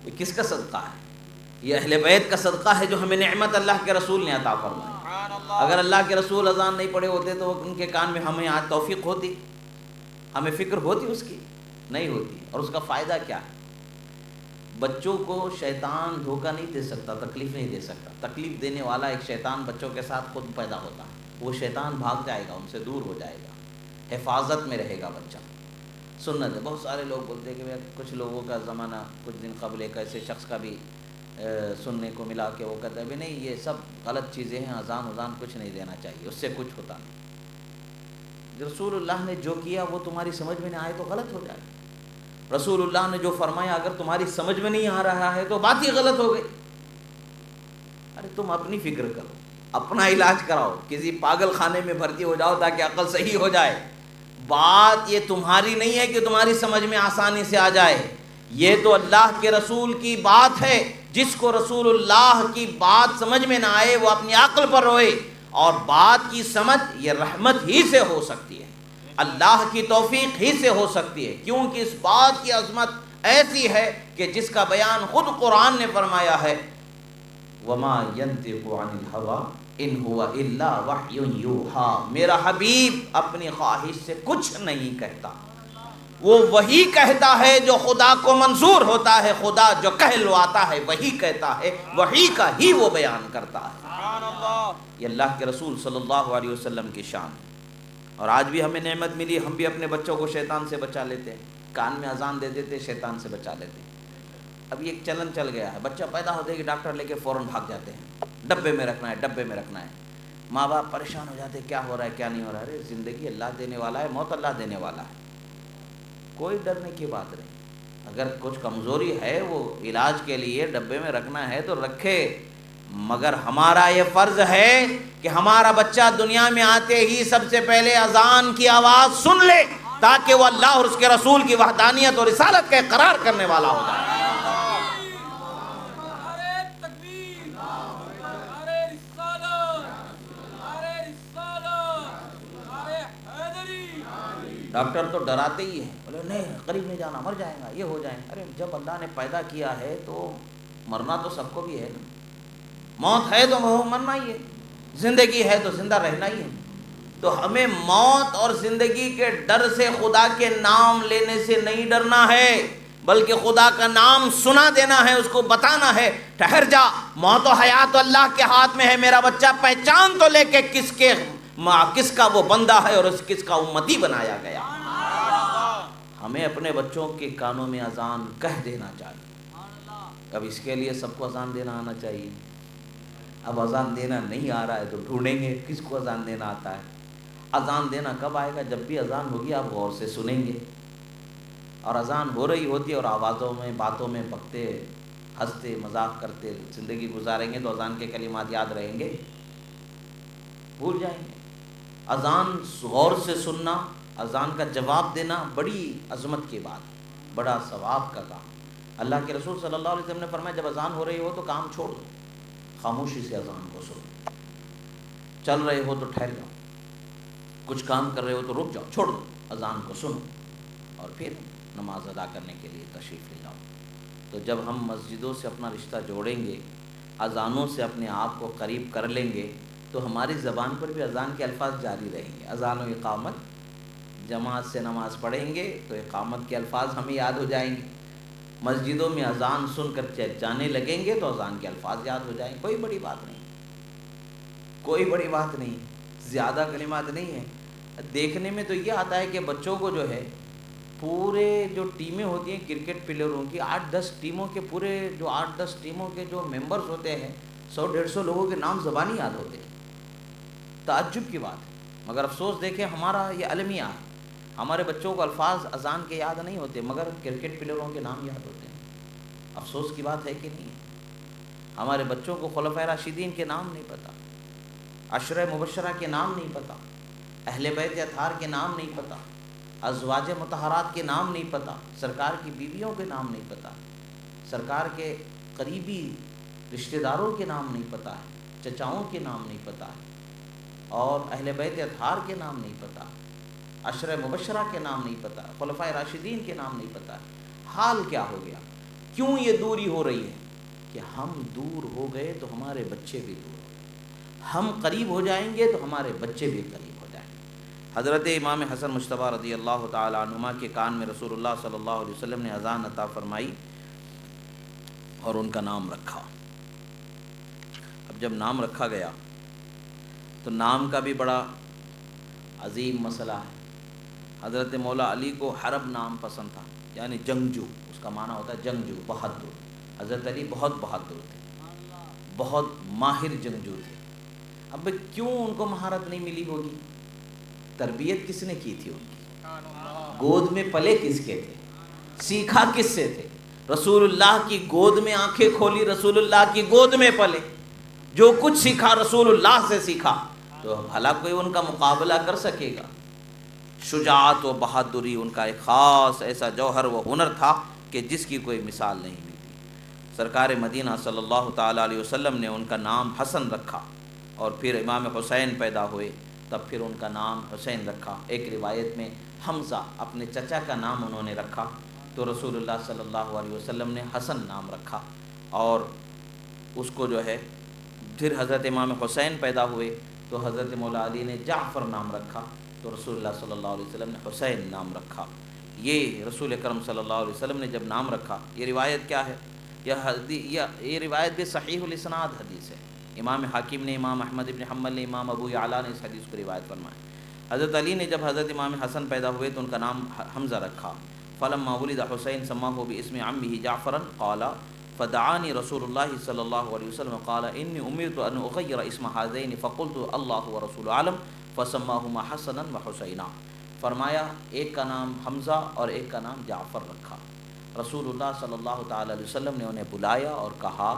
یہ کس کا صدقہ ہے؟ یہ اہل بیت کا صدقہ ہے جو ہمیں نعمت اللہ کے رسول نے عطا فرمائی۔ اگر اللہ کے رسول اذان نہیں پڑھے ہوتے تو ان کے کان میں ہمیں آج توفیق ہوتی، ہمیں فکر ہوتی، اس کی نہیں ہوتی۔ اور اس کا فائدہ کیا ہے؟ بچوں کو شیطان دھوکہ نہیں دے سکتا، تکلیف نہیں دے سکتا۔ تکلیف دینے والا ایک شیطان بچوں کے ساتھ خود پیدا ہوتا ہے، وہ شیطان بھاگ جائے گا، ان سے دور ہو جائے گا، حفاظت میں رہے گا بچہ۔ سنت ہے، بہت سارے لوگ بولتے ہیں کہ کچھ لوگوں کا زمانہ کچھ دن قبل ایک ایسے شخص کا بھی سننے کو ملا کہ وہ کہتا ہے بھی نہیں یہ سب غلط چیزیں ہیں، اذان کچھ نہیں دینا چاہیے، اس سے کچھ ہوتا نہیں۔ رسول اللہ نے جو کیا وہ تمہاری سمجھ میں نہ آئے تو غلط ہو جائے۔ رسول اللہ نے جو فرمایا اگر تمہاری سمجھ میں نہیں آ رہا ہے تو بات ہی غلط ہو گئی۔ ارے تم اپنی فکر کرو، اپنا علاج کراؤ، کسی پاگل خانے میں بھرتی ہو جاؤ تاکہ عقل صحیح ہو جائے۔ بات یہ تمہاری نہیں ہے کہ تمہاری سمجھ میں آسانی سے آ جائے، یہ تو اللہ کے رسول کی بات ہے۔ جس کو رسول اللہ کی بات سمجھ میں نہ آئے وہ اپنی عقل پر روئے، اور بات کی سمجھ یہ رحمت ہی سے ہو سکتی ہے، اللہ کی توفیق ہی سے ہو سکتی ہے، کیونکہ اس بات کی عظمت ایسی ہے کہ جس کا بیان خود قرآن نے فرمایا ہے وَمَا يَنْطِقُ عَنِ الْهَوَىٰ إِنْ هُوَ إِلَّا وَحْيٌ يُوحَىٰ، میرا حبیب اپنی خواہش سے کچھ نہیں کہتا، وہ وہی کہتا ہے جو خدا کو منظور ہوتا ہے، خدا جو کہلواتا ہے وہی کہتا ہے، وہی کا ہی وہ بیان کرتا ہے۔ یہ اللہ کے رسول صلی اللہ علیہ وسلم کی شان ہے۔ اور آج بھی ہمیں نعمت ملی، ہم بھی اپنے بچوں کو شیطان سے بچا لیتے ہیں، کان میں اذان دے دیتے، شیطان سے بچا لیتے ہیں۔ اب یہ ایک چلن چل گیا ہے، بچہ پیدا ہوتے کہ ڈاکٹر لے کے فوراً بھاگ جاتے ہیں، ڈبے میں رکھنا ہے، ڈبے میں رکھنا ہے۔ ماں باپ پریشان ہو جاتے کیا ہو رہا ہے کیا نہیں ہو رہا ہے۔ ارے زندگی اللہ دینے والا ہے، موت اللہ دینے والا ہے، کوئی ڈرنے کی بات نہیں۔ اگر کچھ کمزوری ہے وہ علاج کے لیے ڈبے میں رکھنا ہے تو رکھے، مگر ہمارا یہ فرض ہے کہ ہمارا بچہ دنیا میں آتے ہی سب سے پہلے اذان کی آواز سن لے تاکہ وہ اللہ اور اس کے رسول کی وحدانیت اور رسالت کا اقرار کرنے والا ہو جائے۔ ڈاکٹر تو ڈراتے ہی ہیں، بولے نہیں قریب نہیں جانا، مر جائے گا، یہ ہو جائے گا۔ ارے جب اللہ نے پیدا کیا ہے تو مرنا تو سب کو بھی ہے نا، موت ہے تو مرنا ہی ہے، زندگی ہے تو زندہ رہنا ہی ہے۔ تو ہمیں موت اور زندگی کے ڈر سے خدا کے نام لینے سے نہیں ڈرنا ہے، بلکہ خدا کا نام سنا دینا ہے، اس کو بتانا ہے ٹھہر جا، موت و حیات تو اللہ کے ہاتھ میں ہے، میرا بچہ پہچان تو لے کے کس کا وہ بندہ ہے اور کس کا امتی بنایا گیا۔ ہمیں اپنے بچوں کے کانوں میں اذان کہہ دینا چاہیے۔ اب اس کے لیے سب کو اذان دینا آنا چاہیے۔ اب اذان دینا نہیں آ رہا ہے تو ڈھونڈیں گے کس کو اذان دینا آتا ہے۔ اذان دینا کب آئے گا؟ جب بھی اذان ہوگی آپ غور سے سنیں گے، اور اذان ہو رہی ہوتی ہے اور آوازوں میں باتوں میں بکتے ہنستے مذاق کرتے زندگی گزاریں گے تو اذان کے کلمات یاد رہیں گے؟ بھول جائیں گے۔ اذان غور سے سننا، اذان کا جواب دینا بڑی عظمت کی بات، بڑا ثواب کا کام۔ اللہ کے رسول صلی اللہ علیہ وسلم نے فرمایا جب اذان ہو رہی ہو تو کام چھوڑ دو، خاموشی سے اذان کو سنو، چل رہے ہو تو ٹھہر جاؤ، کچھ کام کر رہے ہو تو رک جاؤ، چھوڑ دو، اذان کو سنو اور پھر نماز ادا کرنے کے لیے تشریف لے جاؤ۔ تو جب ہم مسجدوں سے اپنا رشتہ جوڑیں گے، اذانوں سے اپنے آپ کو قریب کر لیں گے، تو ہماری زبان پر بھی اذان کے الفاظ جاری رہیں گے. اذان و اقامت، جماعت سے نماز پڑھیں گے تو اقامت کے الفاظ ہمیں یاد ہو جائیں گے. مسجدوں میں اذان سن کر جانے لگیں گے تو اذان کے الفاظ یاد ہو جائیں گے. کوئی بڑی بات نہیں، کوئی بڑی بات نہیں، زیادہ کلمات نہیں ہیں. دیکھنے میں تو یہ آتا ہے کہ بچوں کو جو ہے پورے جو ٹیمیں ہوتی ہیں کرکٹ پلیئروں کی، 8-10 ٹیموں کے پورے جو 8-10 ٹیموں کے جو ممبرز ہوتے ہیں 100-150 لوگوں کے نام زبانی یاد ہوتے ہیں. تعجب کی بات ہے. مگر افسوس دیکھیں ہمارا یہ المیہ ہے، ہمارے بچوں کو الفاظ اذان کے یاد نہیں ہوتے مگر کرکٹ پلیئروں کے نام یاد ہوتے ہیں. افسوس کی بات ہے کہ نہیں ہے؟ ہمارے بچوں کو خلفائے راشدین کے نام نہیں پتہ، عشرہ مبشرہ کے نام نہیں پتہ، اہل بیت اطہار کے نام نہیں پتہ، ازواج مطہرات کے نام نہیں پتہ، سرکار کی بیویوں کے نام نہیں پتہ، سرکار کے قریبی رشتہ داروں کے نام نہیں پتہ ہے، چچاؤں کے نام نہیں پتہ ہے، اور اہل بیت اطہار کے نام نہیں پتہ، عشرہ مبشرہ کے نام نہیں پتہ، خلفائے راشدین کے نام نہیں پتہ. حال کیا ہو گیا؟ کیوں یہ دوری ہو رہی ہے؟ کہ ہم دور ہو گئے تو ہمارے بچے بھی دور ہو گئے، ہم قریب ہو جائیں گے تو ہمارے بچے بھی قریب ہو جائیں گے. حضرت امام حسن مجتبیٰ رضی اللہ تعالی عنہما کے کان میں رسول اللہ صلی اللہ علیہ وسلم نے اذان عطا فرمائی اور ان کا نام رکھا. اب جب نام رکھا گیا تو نام کا بھی بڑا عظیم مسئلہ ہے. حضرت مولا علی کو حرب نام پسند تھا، یعنی جنگجو، اس کا معنی ہوتا ہے جنگجو، بہادر. حضرت علی بہت بہادر تھے، بہت ماہر جنگجو تھے. اب کیوں ان کو مہارت نہیں ملی ہوگی؟ تربیت کس نے کی تھی ان کی؟ گود میں پلے کس کے تھے؟ سیکھا کس سے تھے؟ رسول اللہ کی گود میں آنکھیں کھولی، رسول اللہ کی گود میں پلے. جو کچھ سیکھا رسول اللہ سے سیکھا، تو بھلا کوئی ان کا مقابلہ کر سکے گا؟ شجاعت و بہادری ان کا ایک خاص ایسا جوہر و ہنر تھا کہ جس کی کوئی مثال نہیں ملتی. سرکار مدینہ صلی اللہ تعالیٰ علیہ وسلم نے ان کا نام حسن رکھا، اور پھر امام حسین پیدا ہوئے تب پھر ان کا نام حسین رکھا. ایک روایت میں حمزہ اپنے چچا کا نام انہوں نے رکھا، تو رسول اللہ صلی اللہ علیہ وسلم نے حسن نام رکھا. اور اس کو جو ہے پھر حضرت امام حسین پیدا ہوئے تو حضرت مولا علی نے جعفر نام رکھا، تو رسول اللہ صلی اللہ علیہ وسلم نے حسین نام رکھا. یہ رسول کرم صلی اللہ علیہ وسلم نے جب نام رکھا، یہ روایت کیا ہے؟ یہ روایت بھی صحیح الاسناد حدیث ہے. امام حاکم نے، امام احمد ابن حنبل نے، امام ابو یعلا نے اس حدیث کو روایت فرمایا. حضرت علی نے جب حضرت امام حسن پیدا ہوئے تو ان کا نام حمزہ رکھا. فلما ولد حسین سماه باسم عمه جعفرا قال فدعاني رسول الله صلی اللہ علیہ وسلم قال انی امرت ان اغیر اسم هذین فقلت اللہ ورسول عالم فسماهما حسنا وحسینا. فرمایا ایک کا نام حمزہ اور ایک کا نام جعفر رکھا. رسول اللہ صلی اللہ تعالی علیہ وسلم نے انہیں بلایا اور کہا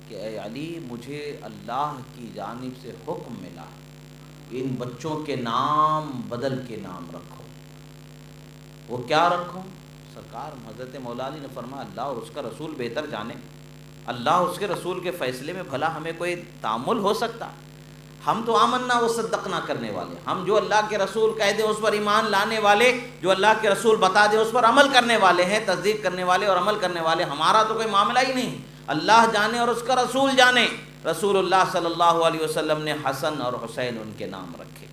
کہ اے علی، مجھے اللہ کی جانب سے حکم ملا، ان بچوں کے نام بدل کے نام رکھو. وہ کیا رکھو؟ سرکار حضرت مولا علی نے فرمایا اللہ اور اس کا رسول بہتر جانے. اللہ اس کے رسول کے فیصلے میں بھلا ہمیں کوئی تعامل ہو سکتا؟ ہم تو آمنا و صدقنا کرنے والے، ہم جو اللہ کے رسول کہہ دیں اس پر ایمان لانے والے، جو اللہ کے رسول بتا دیں اس پر عمل کرنے والے ہیں، تصدیق کرنے والے اور عمل کرنے والے. ہمارا تو کوئی معاملہ ہی نہیں. اللہ جانے اور اس کا رسول جانے. رسول اللہ صلی اللہ علیہ وسلم نے حسن اور حسین ان کے نام رکھے.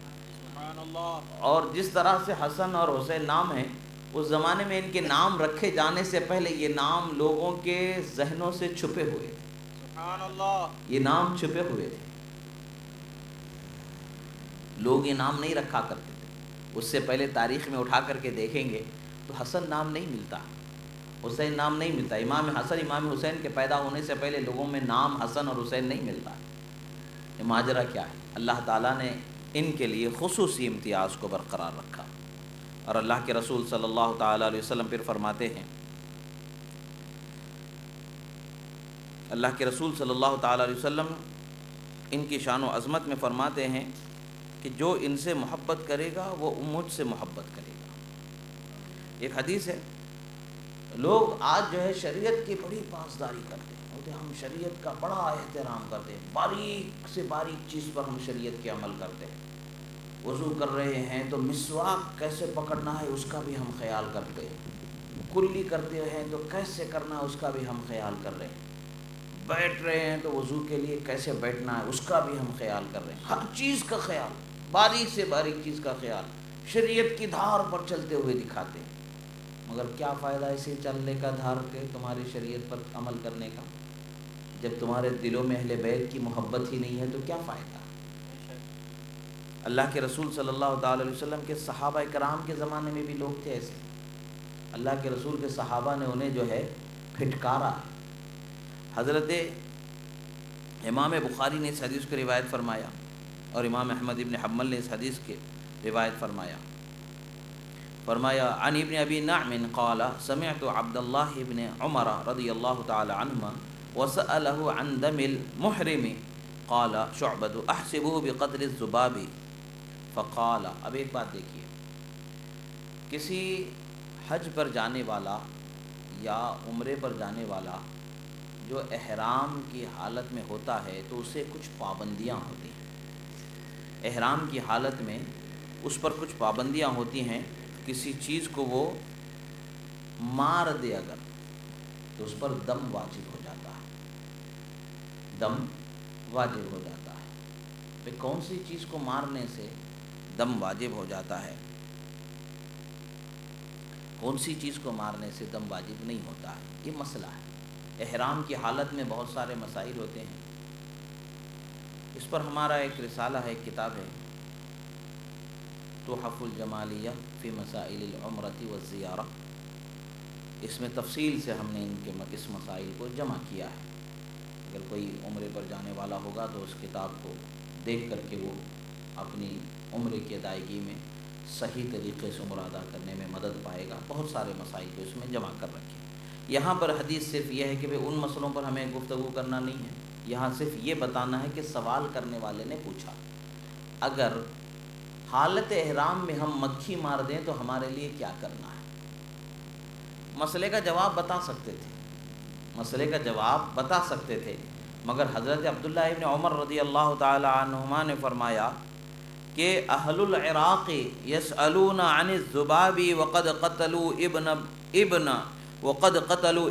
اور جس طرح سے حسن اور حسین نام ہیں، اس زمانے میں ان کے نام رکھے جانے سے پہلے یہ نام لوگوں کے ذہنوں سے چھپے ہوئے تھے. سبحان اللہ. یہ نام چھپے ہوئے تھے، لوگ یہ نام نہیں رکھا کرتے تھے. اس سے پہلے تاریخ میں اٹھا کر کے دیکھیں گے تو حسن نام نہیں ملتا، حسین نام نہیں ملتا. امام حسن امام حسین کے پیدا ہونے سے پہلے لوگوں میں نام حسن اور حسین نہیں ملتا. یہ ماجرا کیا ہے؟ اللہ تعالیٰ نے ان کے لیے خصوصی امتیاز کو برقرار رکھا. اور اللہ کے رسول صلی اللہ تعالیٰ علیہ وسلم پھر فرماتے ہیں، اللہ کے رسول صلی اللہ تعالیٰ علیہ وسلم ان کی شان و عظمت میں فرماتے ہیں کہ جو ان سے محبت کرے گا وہ مجھ سے محبت کرے گا. ایک حدیث ہے، لوگ آج جو ہے شریعت کی بڑی پاسداری کرتے ہیں، ہم شریعت کا بڑا احترام کرتے ہیں، باریک سے باریک چیز پر ہم شریعت کے عمل کرتے ہیں. وضو کر رہے ہیں تو مسواک کیسے پکڑنا ہے اس کا بھی ہم خیال کرتے ہیں، کلی کرتے ہیں تو کیسے کرنا ہے اس کا بھی ہم خیال کر رہے ہیں. بیٹھ رہے ہیں تو وضو کے لیے کیسے بیٹھنا ہے اس کا بھی ہم خیال کر رہے ہیں، ہر چیز کا خیال، باریک سے باریک چیز کا خیال شریعت کی دھار پر چلتے ہوئے دکھاتے ہیں، مگر کیا فائدہ اسے چلنے کا دھار کے تمہاری شریعت پر عمل کرنے کا جب تمہارے دلوں میں اہل بیت کی محبت ہی نہیں ہے تو کیا فائدہ؟ اللہ کے رسول صلی اللہ تعالی علیہ وسلم کے صحابہ کرام کے زمانے میں بھی لوگ تھے ایسے، اللہ کے رسول کے صحابہ نے انہیں جو ہے پھٹکارا ہے۔ حضرت امام بخاری نے اس حدیث کو روایت فرمایا اور امام احمد ابن حنبل نے اس حدیث کے روایت فرمایا عن ابن ابی نعم قال سمعت عبد الله ابن عمر رضی اللہ تعالی عنہما وسأله عن دم المحرم قال شعبۃ احسبه بقدر الذباب فقال، اب ایک بات دیکھیے، کسی حج پر جانے والا یا عمرے پر جانے والا جو احرام کی حالت میں ہوتا ہے تو اسے کچھ پابندیاں ہوتی ہیں، احرام کی حالت میں اس پر کچھ پابندیاں ہوتی ہیں، کسی چیز کو وہ مار دے اگر تو اس پر دم واجب ہو جاتا ہے، دم واجب ہو جاتا ہے۔ پھر کون سی چیز کو مارنے سے دم واجب ہو جاتا ہے، کون سی چیز کو مارنے سے دم واجب نہیں ہوتا ہے، یہ مسئلہ ہے۔ احرام کی حالت میں بہت سارے مسائل ہوتے ہیں، اس پر ہمارا ایک رسالہ ہے، ایک کتاب ہے تحف الجمالیہ فی مسائل العمرۃ والزیارہ، اس میں تفصیل سے ہم نے اس مسائل کو جمع کیا ہے، اگر کوئی عمرے پر جانے والا ہوگا تو اس کتاب کو دیکھ کر کے وہ اپنی عمرے کی ادائیگی میں صحیح طریقے سے عمرہ ادا کرنے میں مدد پائے گا۔ بہت سارے مسائل کو اس میں جمع کر رکھے۔ یہاں پر حدیث صرف یہ ہے کہ ان مسئلوں پر ہمیں گفتگو کرنا نہیں ہے، یہاں صرف یہ بتانا ہے کہ سوال کرنے والے نے پوچھا اگر حالت احرام میں ہم مکھی مار دیں تو ہمارے لیے کیا کرنا ہے۔ مسئلے کا جواب بتا سکتے تھے، مگر حضرت عبداللہ ابن عمر رضی اللہ تعالی عنہما نے فرمایا کہ اہل العراق یسألون عن الذباب وقد قتلوا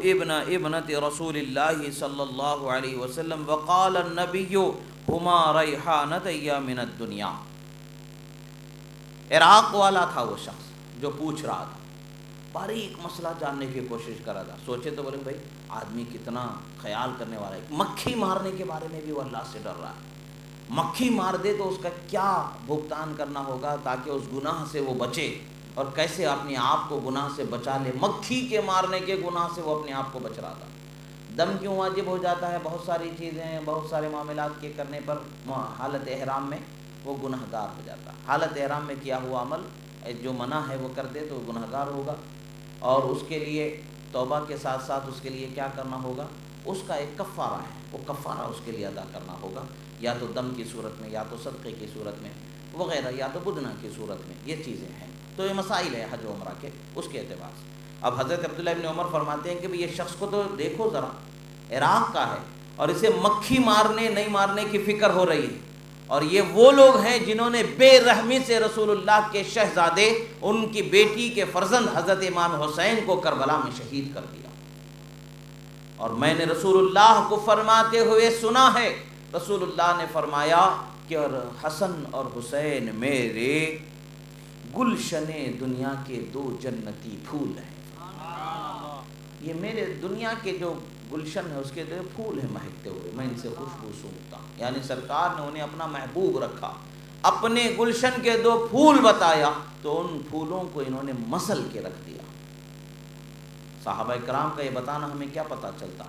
ابنة رسول اللہ صلی اللہ علیہ وسلم وقال النبی ہما ریحانتیا من الدنیا۔ عراق والا تھا وہ شخص جو پوچھ رہا تھا، باریک مسئلہ جاننے کی کوشش کر رہا تھا، سوچے تو بولے بھائی آدمی کتنا خیال کرنے والا ہے، مکھی مارنے کے بارے میں بھی وہ اللہ سے ڈر رہا ہے، مکھی مار دے تو اس کا کیا بھگتان کرنا ہوگا تاکہ اس گناہ سے وہ بچے، اور کیسے اپنے آپ کو گناہ سے بچا لے، مکھی کے مارنے کے گناہ سے وہ اپنے آپ کو بچ رہا تھا۔ دم کیوں واجب ہو جاتا ہے؟ بہت ساری چیزیں ہیں، بہت سارے معاملات کے کرنے پر حالت احرام میں وہ گناہ گار ہو جاتا ہے۔ حالت احرام میں کیا ہوا عمل جو منع ہے وہ کر دے تو وہ گناہ گار ہوگا، اور اس کے لیے توبہ کے ساتھ ساتھ اس کے لیے کیا کرنا ہوگا، اس کا ایک کفارہ ہے، وہ کفارہ اس کے لیے ادا کرنا ہوگا، یا تو دم کی صورت میں، یا تو صدقے کی صورت میں وغیرہ، یا تو بدنہ کی صورت میں، یہ چیزیں ہیں۔ تو یہ مسائل ہیں حج و عمرہ کے، اس کے اعتبار سے۔ اب حضرت عبداللہ ابن عمر فرماتے ہیں کہ یہ شخص کو تو دیکھو ذرا، عراق کا ہے اور اسے مکھی مارنے نہیں مارنے کی فکر ہو رہی ہے، اور یہ وہ لوگ ہیں جنہوں نے بے رحمی سے رسول اللہ کے شہزادے، ان کی بیٹی کے فرزند حضرت امام حسین کو کربلا میں شہید کر دیا۔ اور میں نے رسول اللہ کو فرماتے ہوئے سنا ہے، رسول اللہ نے فرمایا کہ حسن اور حسین میرے گلشن دنیا کے دو جنتی پھول ہیں، یہ میرے دنیا کے جو گلشن ہے اس کے دو پھول ہیں مہکتے ہوئے، میں ان سے خوشبو سونگتا ہوں۔ یعنی سرکار نے انہیں اپنا محبوب رکھا، اپنے گلشن کے دو پھول بتایا تو ان پھولوں کو انہوں نے مسل کے رکھ دیا۔ صحابہ کرام کا یہ بتانا ہمیں کیا پتہ چلتا،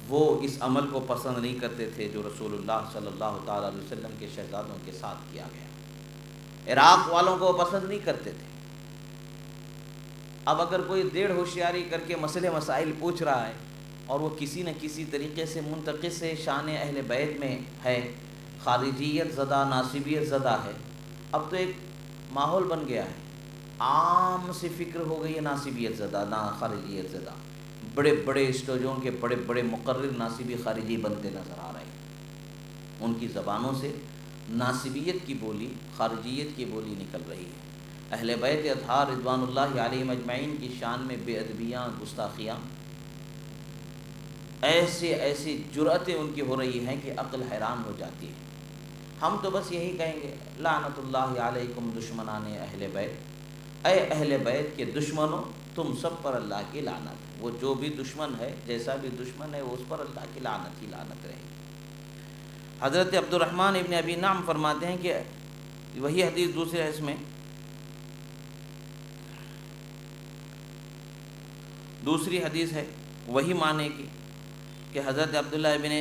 وہ اس عمل کو پسند نہیں کرتے تھے جو رسول اللہ صلی اللہ تعالی علیہ وسلم کے شہزادوں کے ساتھ کیا گیا۔ عراق والوں کو وہ پسند نہیں کرتے تھے۔ اب اگر کوئی دیڑھ ہوشیاری کر کے مسئلے مسائل پوچھ رہا ہے اور وہ کسی نہ کسی طریقے سے منتقص شان اہل بیت میں ہے، خارجیت زدہ، ناصبیت زدہ ہے، اب تو ایک ماحول بن گیا ہے، عام سی فکر ہو گئی ہے ناصبیت زدہ، خارجیت زدہ، بڑے بڑے اسٹیجوں کے بڑے بڑے مقرر ناصبی خارجی بنتے نظر آ رہے ہیں، ان کی زبانوں سے ناصبیت کی بولی، خارجیت کی بولی نکل رہی ہے۔ اہل بیت اطہار رضوان اللہ علیہم اجمعین کی شان میں بے ادبیاں، گستاخیاں ایسی ایسی جرأتیں ان کی ہو رہی ہیں کہ عقل حیران ہو جاتی ہے۔ ہم تو بس یہی کہیں گے لعنت اللہ علیکم دشمنان اہل بیت، اے اہل بیت کے دشمنوں تم سب پر اللہ کی لعنت۔ وہ جو بھی دشمن ہے، جیسا بھی دشمن ہے، اس پر اللہ کی لعنت ہی لعنت رہے۔ حضرت عبد الرحمن ابن ابی نعم فرماتے ہیں کہ وہی حدیث دوسرے اس میں دوسری حدیث ہے وہی معنی کی کہ حضرت عبداللہ ابن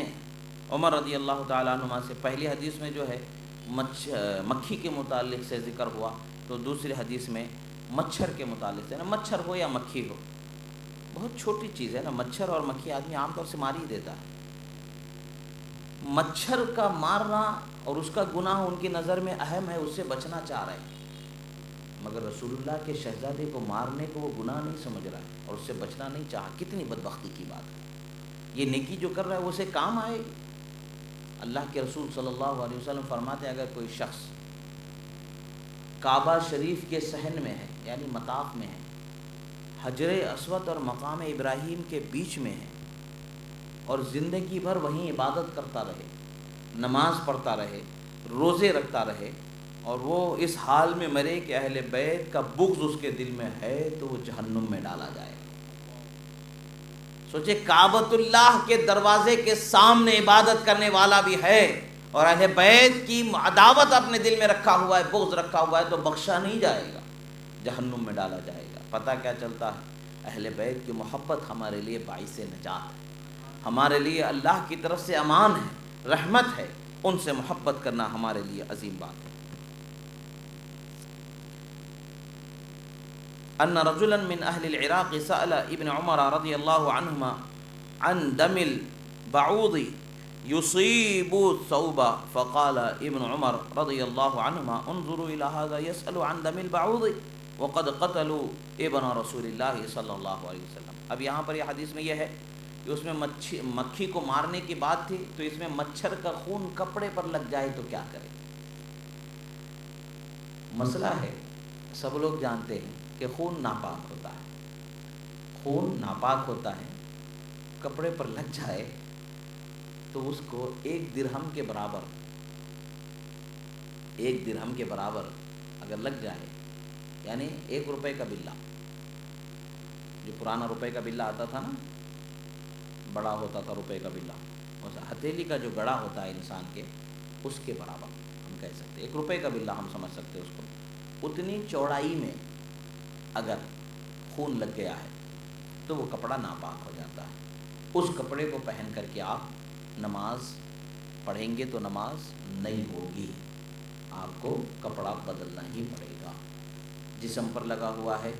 عمر رضی اللہ تعالیٰ عنہما سے پہلی حدیث میں جو ہے مکھی کے متعلق سے ذکر ہوا، تو دوسری حدیث میں مچھر کے متعلق سے، نا مچھر ہو یا مکھی ہو، بہت چھوٹی چیز ہے نا، مچھر اور مکھی آدمی عام طور سے مار ہی دیتا ہے۔ مچھر کا مارنا اور اس کا گناہ ان کی نظر میں اہم ہے، اس سے بچنا چاہ رہے ہیں، مگر رسول اللہ کے شہزادے کو مارنے کو وہ گناہ نہیں سمجھ رہا ہے اور اس سے بچنا نہیں چاہا۔ کتنی بدبختی کی بات ہے! یہ نیکی جو کر رہا ہے وہ اسے کام آئے۔ اللہ کے رسول صلی اللہ علیہ وسلم فرماتے ہیں اگر کوئی شخص کعبہ شریف کے صحن میں ہے، یعنی مطاف میں ہے، حجر اسود اور مقام ابراہیم کے بیچ میں ہے، اور زندگی بھر وہیں عبادت کرتا رہے، نماز پڑھتا رہے، روزے رکھتا رہے، اور وہ اس حال میں مرے کہ اہل بیت کا بغض اس کے دل میں ہے، تو وہ جہنم میں ڈالا جائے۔ سوچے کعبۃ اللہ کے دروازے کے سامنے عبادت کرنے والا بھی ہے اور اہل بیت کی عداوت اپنے دل میں رکھا ہوا ہے، بغض رکھا ہوا ہے، تو بخشا نہیں جائے گا، جہنم میں ڈالا جائے گا۔ پتہ کیا چلتا ہے؟ اہل بیت کی محبت ہمارے لیے باعث نجات ہے، ہمارے لیے اللہ کی طرف سے امان ہے، رحمت ہے، ان سے محبت کرنا ہمارے لیے عظیم بات ہے۔ ان رجلا من اهل العراق سأل ابن عمر رضی اللہ عنہما عن دم البعوض يصيب الثوب فقال ابن عمر رضی اللہ عنہما انظروا الى هذا يسأل عن دم البعوض وقد قتلوا ابن رسول اللہ صلی اللہ علیہ وسلم۔ اب یہاں پر یہ حدیث میں یہ ہے کہ اس میں مکھی کو مارنے کی بات تھی، تو اس میں مچھر کا خون کپڑے پر لگ جائے تو کیا کرے؟ مسئلہ ہے، سب لوگ جانتے ہیں کہ خون ناپاک ہوتا ہے، خون ناپاک ہوتا ہے، کپڑے پر لگ جائے تو اس کو 1 درہم کے برابر 1 درہم کے برابر اگر لگ جائے، یعنی 1 روپے کا بلہ، جو پرانا روپے کا بلہ آتا تھا نا، بڑا ہوتا تھا روپے کا بلہ، اس ہتھیلی کا جو گڑا ہوتا ہے انسان کے، اس کے برابر ہم کہہ سکتے ہیں، 1 روپے کا بلہ ہم سمجھ سکتے ہیں اس کو، اتنی چوڑائی میں اگر خون لگ گیا ہے تو وہ کپڑا ناپاک ہو جاتا ہے۔ اس کپڑے کو پہن کر کے آپ نماز پڑھیں گے تو نماز نہیں ہوگی، آپ کو کپڑا بدلنا ہی پڑے گا۔ جسم پر لگا ہوا ہے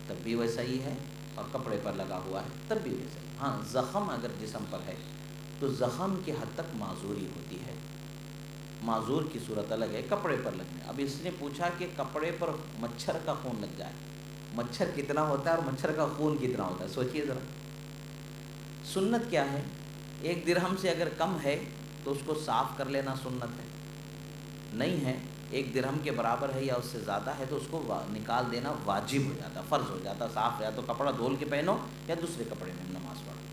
تب بھی ویسا ہی ہے، اور کپڑے پر لگا ہوا ہے تب بھی ویسا ہی۔ ہاں، زخم اگر جسم پر ہے تو زخم کی حد تک معذوری ہوتی ہے، معذور کی صورت الگ ہے، کپڑے پر لگنے۔ اب اس نے پوچھا کہ کپڑے پر مچھر کا خون لگ جائے، مچھر کتنا ہوتا ہے اور مچھر کا خون کتنا ہوتا ہے، سوچئے ذرا۔ سنت کیا ہے؟ 1 درہم سے اگر کم ہے تو اس کو صاف کر لینا سنت ہے، نہیں ہے 1 درہم کے برابر ہے یا اس سے زیادہ ہے تو اس کو نکال دینا واجب ہو جاتا، فرض ہو جاتا، صاف یا تو کپڑا دھول کے پہنو یا دوسرے کپڑے میں نماز پڑھو۔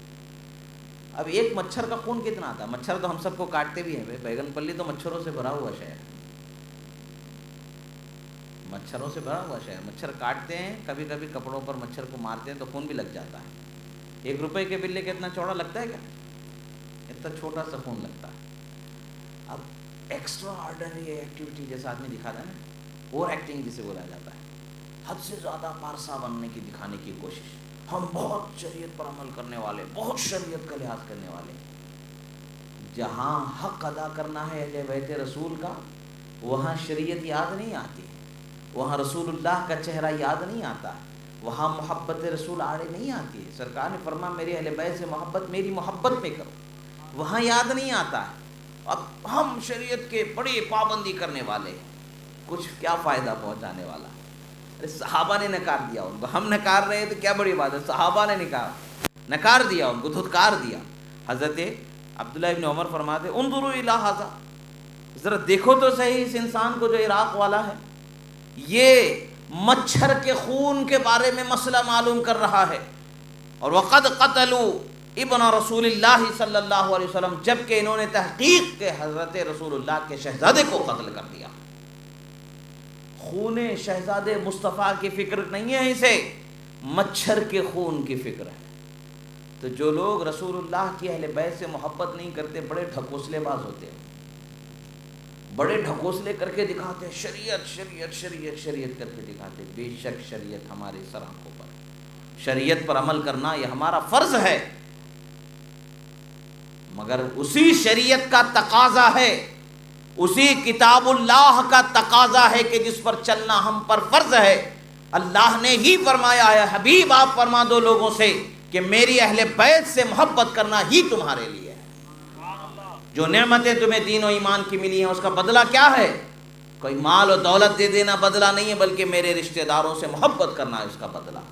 اب 1 مچھر کا خون کتنا آتا ہے؟ مچھر تو ہم سب کو کاٹتے بھی ہیں، بیگن پلی تو مچھروں سے بھرا ہوا شہر ہے، مچھروں سے بھرا ہوا شہر، مچھر کاٹتے ہیں، کبھی کبھی کپڑوں پر مچھر کو مارتے ہیں تو خون بھی لگ جاتا ہے۔ 1 روپے کے بلے کتنا چوڑا لگتا ہے کیا؟ اتنا چھوٹا سا خون لگتا ہے۔ اب ایکسٹرا آرڈنری ایکٹیویٹی جیسا آدمی دکھاتا ہے نا، اوور ایکٹنگ جسے بولا جاتا ہے، حد سے زیادہ پارسا بننے کی، دکھانے کی کوشش، ہم بہت شریعت پر عمل کرنے والے، بہت شریعت کا لحاظ کرنے والے۔ جہاں حق ادا کرنا ہے اہل بیت رسول کا، وہاں شریعت یاد نہیں آتی، وہاں رسول اللہ کا چہرہ یاد نہیں آتا، وہاں محبت رسول آڑے نہیں آتی ہے۔ سرکار نے فرمایا میرے اہل بیت سے محبت میری محبت میں کرو، وہاں یاد نہیں آتا ہے۔ اب ہم شریعت کے بڑی پابندی کرنے والے ہیں، کچھ کیا فائدہ پہنچانے والا؟ ارے صحابہ نے نکار دیا ان کو، ہم نکار رہے تو کیا بڑی بات ہے؟ صحابہ نے نکار دیا ان کو، دھتکار دیا۔ حضرت عبداللہ ابن عمر فرماتے انظروا الی ھذا، ذرا دیکھو تو صحیح اس انسان کو جو عراق والا ہے، یہ مچھر کے خون کے بارے میں مسئلہ معلوم کر رہا ہے، اور وقد قتلوا ابن رسول اللہ صلی اللہ علیہ وسلم، جبکہ انہوں نے تحقیق کے حضرت رسول اللہ کے شہزادے کو قتل کر دیا۔ خون شہزادے مصطفیٰ کی فکر نہیں ہے اسے، مچھر کے خون کی فکر ہے۔ تو جو لوگ رسول اللہ کی اہل بیت سے محبت نہیں کرتے بڑے ڈھکوسلے باز ہوتے ہیں، بڑے ڈھکوسلے کر کے دکھاتے ہیں، شریعت شریعت شریعت شریعت کر کے دکھاتے۔ بے شک شریعت ہمارے سر آنکھوں پر، شریعت پر عمل کرنا یہ ہمارا فرض ہے، مگر اسی شریعت کا تقاضا ہے، اسی کتاب اللہ کا تقاضا ہے کہ جس پر چلنا ہم پر فرض ہے۔ اللہ نے ہی فرمایا ہے، حبیب آپ فرما دو لوگوں سے کہ میری اہل بیت سے محبت کرنا ہی تمہارے لیے ہے۔ جو نعمتیں تمہیں دین و ایمان کی ملی ہیں اس کا بدلہ کیا ہے؟ کوئی مال و دولت دے دینا بدلہ نہیں ہے، بلکہ میرے رشتہ داروں سے محبت کرنا ہے اس کا بدلہ۔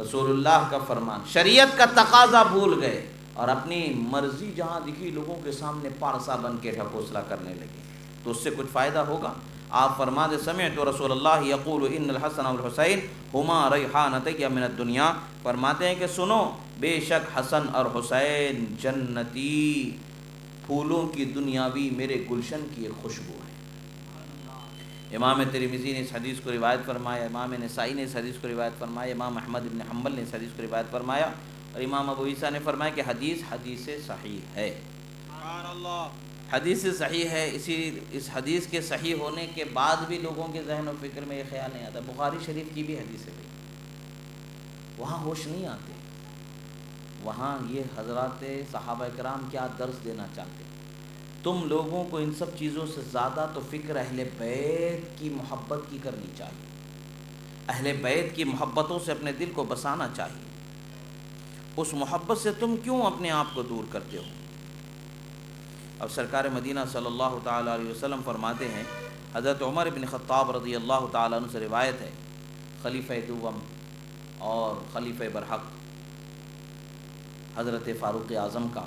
رسول اللہ کا فرمان، شریعت کا تقاضا بھول گئے اور اپنی مرضی جہاں دکھی لوگوں کے سامنے پارسا بن کے ڈھکوسلا کرنے لگے، تو اس سے کچھ فائدہ ہوگا؟ آپ فرما دے، سمعت رسول اللہ یقول ان الحسن والحسین ہما ریحانتی من الدنیا، فرماتے ہیں کہ سنو، بے شک حسن اور حسین جنتی پھولوں کی دنیاوی میرے گلشن کی ایک خوشبو ہے۔ امام ترمذی نے اس حدیث کو روایت فرمایا، امام نسائی نے اس حدیث کو روایت فرمایا، امام احمد بن حنبل نے اس حدیث کو روایت فرمایا، اور امام ابو عیسیٰ نے فرمایا کہ حدیث صحیح ہے۔ حدیث صحیح ہے۔ اس حدیث کے صحیح ہونے کے بعد بھی لوگوں کے ذہن و فکر میں یہ خیال نہیں آتا، بخاری شریف کی بھی حدیث ہے، وہاں ہوش نہیں آتے، وہاں یہ حضرات صحابہ کرام کیا درس دینا چاہتے ہیں۔ تم لوگوں کو ان سب چیزوں سے زیادہ تو فکر اہل بیت کی محبت کی کرنی چاہیے، اہل بیت کی محبتوں سے اپنے دل کو بسانا چاہیے۔ اس محبت سے تم کیوں اپنے آپ کو دور کرتے ہو؟ اب سرکار مدینہ صلی اللہ تعالیٰ علیہ وسلم فرماتے ہیں، حضرت عمر بن خطاب رضی اللہ تعالیٰ عنہ سے روایت ہے، خلیفہ دوم اور خلیفہ برحق حضرت فاروق اعظم کا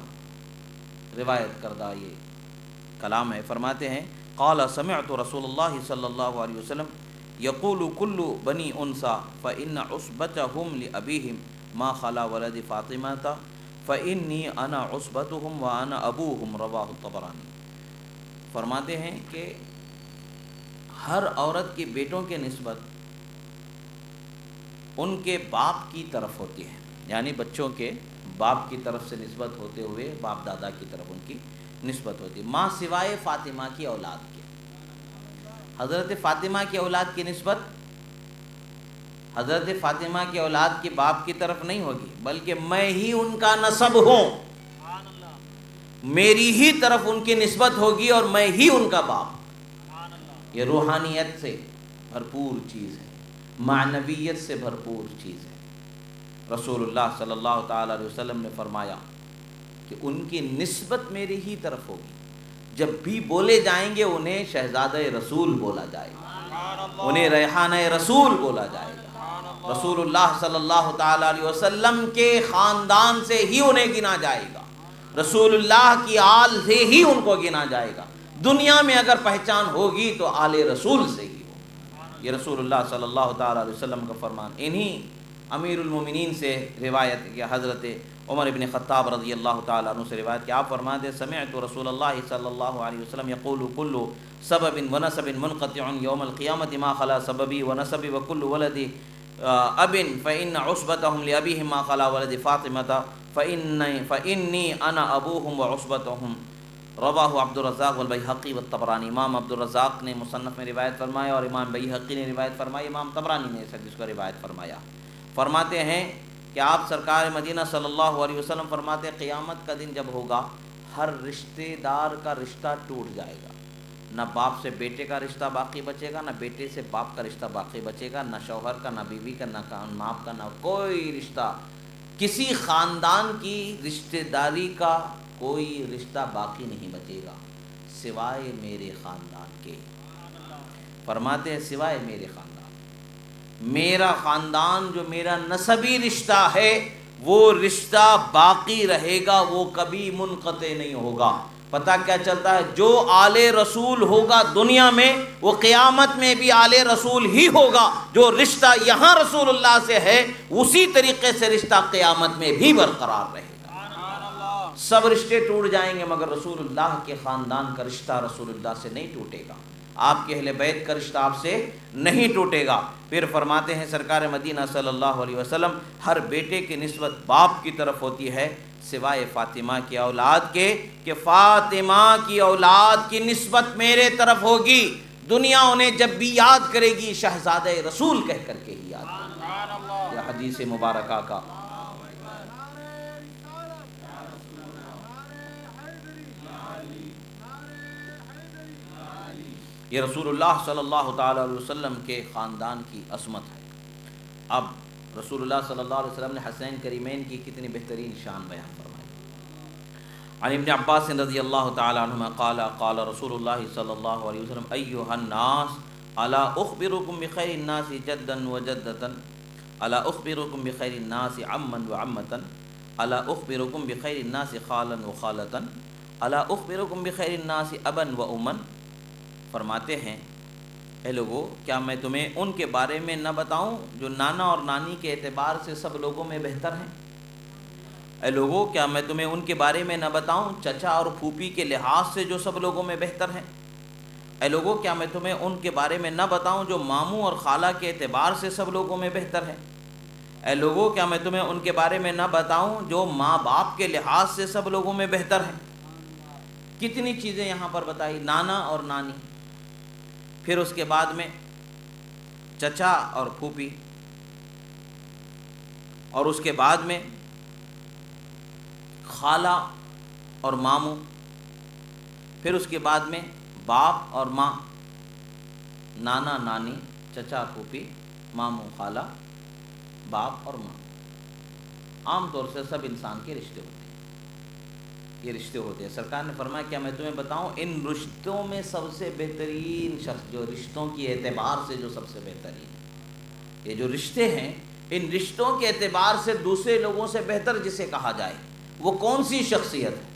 روایت کردہ یہ کلام ہے، فرماتے ہیں، قال سمعت رسول اللہ صلی اللہ علیہ وسلم یقول کل بنی انثى فإن عصبتهم لأبيهم ما خلا ولد فاطمہ فإنی انا عصبتهم وأنا أبوهم، رواہ الطبرانی۔ فرماتے ہیں کہ ہر عورت کے بیٹوں کے نسبت ان کے باپ کی طرف ہوتی ہے، یعنی بچوں کے باپ کی طرف سے نسبت ہوتے ہوئے باپ دادا کی طرف ان کی نسبت ہوتی ہے، ماں سوائے فاطمہ کی اولاد کے۔ حضرت فاطمہ کی اولاد کی نسبت حضرت فاطمہ کی اولاد کی باپ کی طرف نہیں ہوگی، بلکہ میں ہی ان کا نسب ہوں، میری ہی طرف ان کی نسبت ہوگی اور میں ہی ان کا باپ۔ یہ روحانیت سے بھرپور چیز ہے، معنویت سے بھرپور چیز ہے۔ رسول اللہ صلی اللہ تعالیٰ علیہ وسلم نے فرمایا کہ ان کی نسبت میری ہی طرف ہوگی، جب بھی بولے جائیں گے انہیں شہزادہ رسول بولا جائے گا، انہیں ریحانہ رسول بولا جائے گا۔ رسول اللہ صلی اللہ تعالیٰ علیہ وسلم کے خاندان سے ہی انہیں گنا جائے گا، رسول اللہ کی آل سے ہی ان کو گنا جائے گا۔ دنیا میں اگر پہچان ہوگی تو آل رسول سے ہی ہو۔ یہ رسول اللہ صلی اللہ تعالیٰ علیہ وسلم کا فرمان۔ انہی امیر المومنین سے روایت کہ حضرت عمر بن خطاب رضی اللہ تعالیٰ عنہ سے روایت کہ آپ فرماتے، سمعت رسول اللہ صلی اللہ علیہ وسلم یقول کل سبب ونسب منقطع یوم القیامت ما خلا سببی ونسبی وکل ولد اب فإن عصبتهم لأبيهم ما خلا ولد فاطمة فإني أنا أبوهم وعصبتهم، رواہ عبد الرزاق والبیہقی والطبرانی۔ امام عبد الرزاق نے مصنف میں روایت فرمایا اور امام بیہقی نے روایت فرمائی، امام طبرانی نے اس حدیث کو روایت فرمایا۔ فرماتے ہیں کہ آپ سرکار مدینہ صلی اللہ علیہ وسلم فرماتے ہیں، قیامت کا دن جب ہوگا ہر رشتہ دار کا رشتہ ٹوٹ جائے گا، نہ باپ سے بیٹے کا رشتہ باقی بچے گا، نہ بیٹے سے باپ کا رشتہ باقی بچے گا، نہ شوہر کا، نہ بیوی کا، نہ باپ کا، نہ کوئی رشتہ، کسی خاندان کی رشتہ داری کا کوئی رشتہ باقی نہیں بچے گا سوائے میرے خاندان کے۔ فرماتے ہیں سوائے میرے خاندان، میرا خاندان جو میرا نسبی رشتہ ہے وہ رشتہ باقی رہے گا، وہ کبھی منقطع نہیں ہوگا۔ پتہ کیا چلتا ہے؟ جو آل رسول ہوگا دنیا میں وہ قیامت میں بھی آل رسول ہی ہوگا۔ جو رشتہ یہاں رسول اللہ سے ہے اسی طریقے سے رشتہ قیامت میں بھی برقرار رہے گا۔ سب رشتے ٹوٹ جائیں گے مگر رسول اللہ کے خاندان کا رشتہ رسول اللہ سے نہیں ٹوٹے گا، آپ کے اہل بیت کا رشتہ آپ سے نہیں ٹوٹے گا۔ پھر فرماتے ہیں سرکار مدینہ صلی اللہ علیہ وسلم ہر بیٹے کی نسبت باپ کی طرف ہوتی ہے سوائے فاطمہ کی اولاد کے، کہ فاطمہ کی اولاد کی نسبت میرے طرف ہوگی، دنیا انہیں جب بھی یاد کرے گی شہزادہ رسول کہہ کر کے ہی یاد کرے گی۔ یہ حدیث مبارکہ کا یہ رسول اللہ صلی اللہ تعالی علیہ وسلم کے خاندان کی عظمت ہے۔ اب رسول اللہ صلی اللہ علیہ وسلم نے حسین کریمین کی کتنی بہترین شان بیان فرمائی۔ عن ابن عباس رضی اللہ تعالی عنہما قال قال رسول اللہ صلی اللہ علیہ وسلم ایھا الناس الا اخبرکم بخیر الناس جدا وجدۃ الا اخبرکم بخیر الناس عما وعمۃ الا اخبرکم بخیر الناس خالا وخالۃ الا اخبرکم بخیر الناس ابا واما۔ فرماتے ہیں اے لوگو کیا میں تمہیں ان کے بارے میں نہ بتاؤں جو نانا اور نانی کے اعتبار سے سب لوگوں میں بہتر ہیں؟ اے لوگو کیا میں تمہیں ان کے بارے میں نہ بتاؤں چچا اور پھوپھی کے لحاظ سے جو سب لوگوں میں بہتر ہیں؟ اے لوگو کیا میں تمہیں ان کے بارے میں نہ بتاؤں جو ماموں اور خالہ کے اعتبار سے سب لوگوں میں بہتر ہیں؟ اے لوگو کیا میں تمہیں ان کے بارے میں نہ بتاؤں جو ماں باپ کے لحاظ سے سب لوگوں میں بہتر ہیں؟ کتنی چیزیں یہاں پر بتائی، نانا اور نانی، پھر اس کے بعد میں چچا اور پھوپھی، اور اس کے بعد میں خالہ اور ماموں، پھر اس کے بعد میں باپ اور ماں، نانا نانی چچا پھوپھی ماموں خالہ باپ اور ماں۔ عام طور سے سب انسان کے رشتے ہوتے ہیں، یہ رشتے ہوتے ہیں۔ سرکار نے فرمایا کیا میں تمہیں بتاؤں ان رشتوں میں سب سے بہترین شخص جو رشتوں کی اعتبار سے جو سب سے بہترین، یہ جو رشتے ہیں ان رشتوں کے اعتبار سے دوسرے لوگوں سے بہتر جسے کہا جائے وہ کون سی شخصیت ہے؟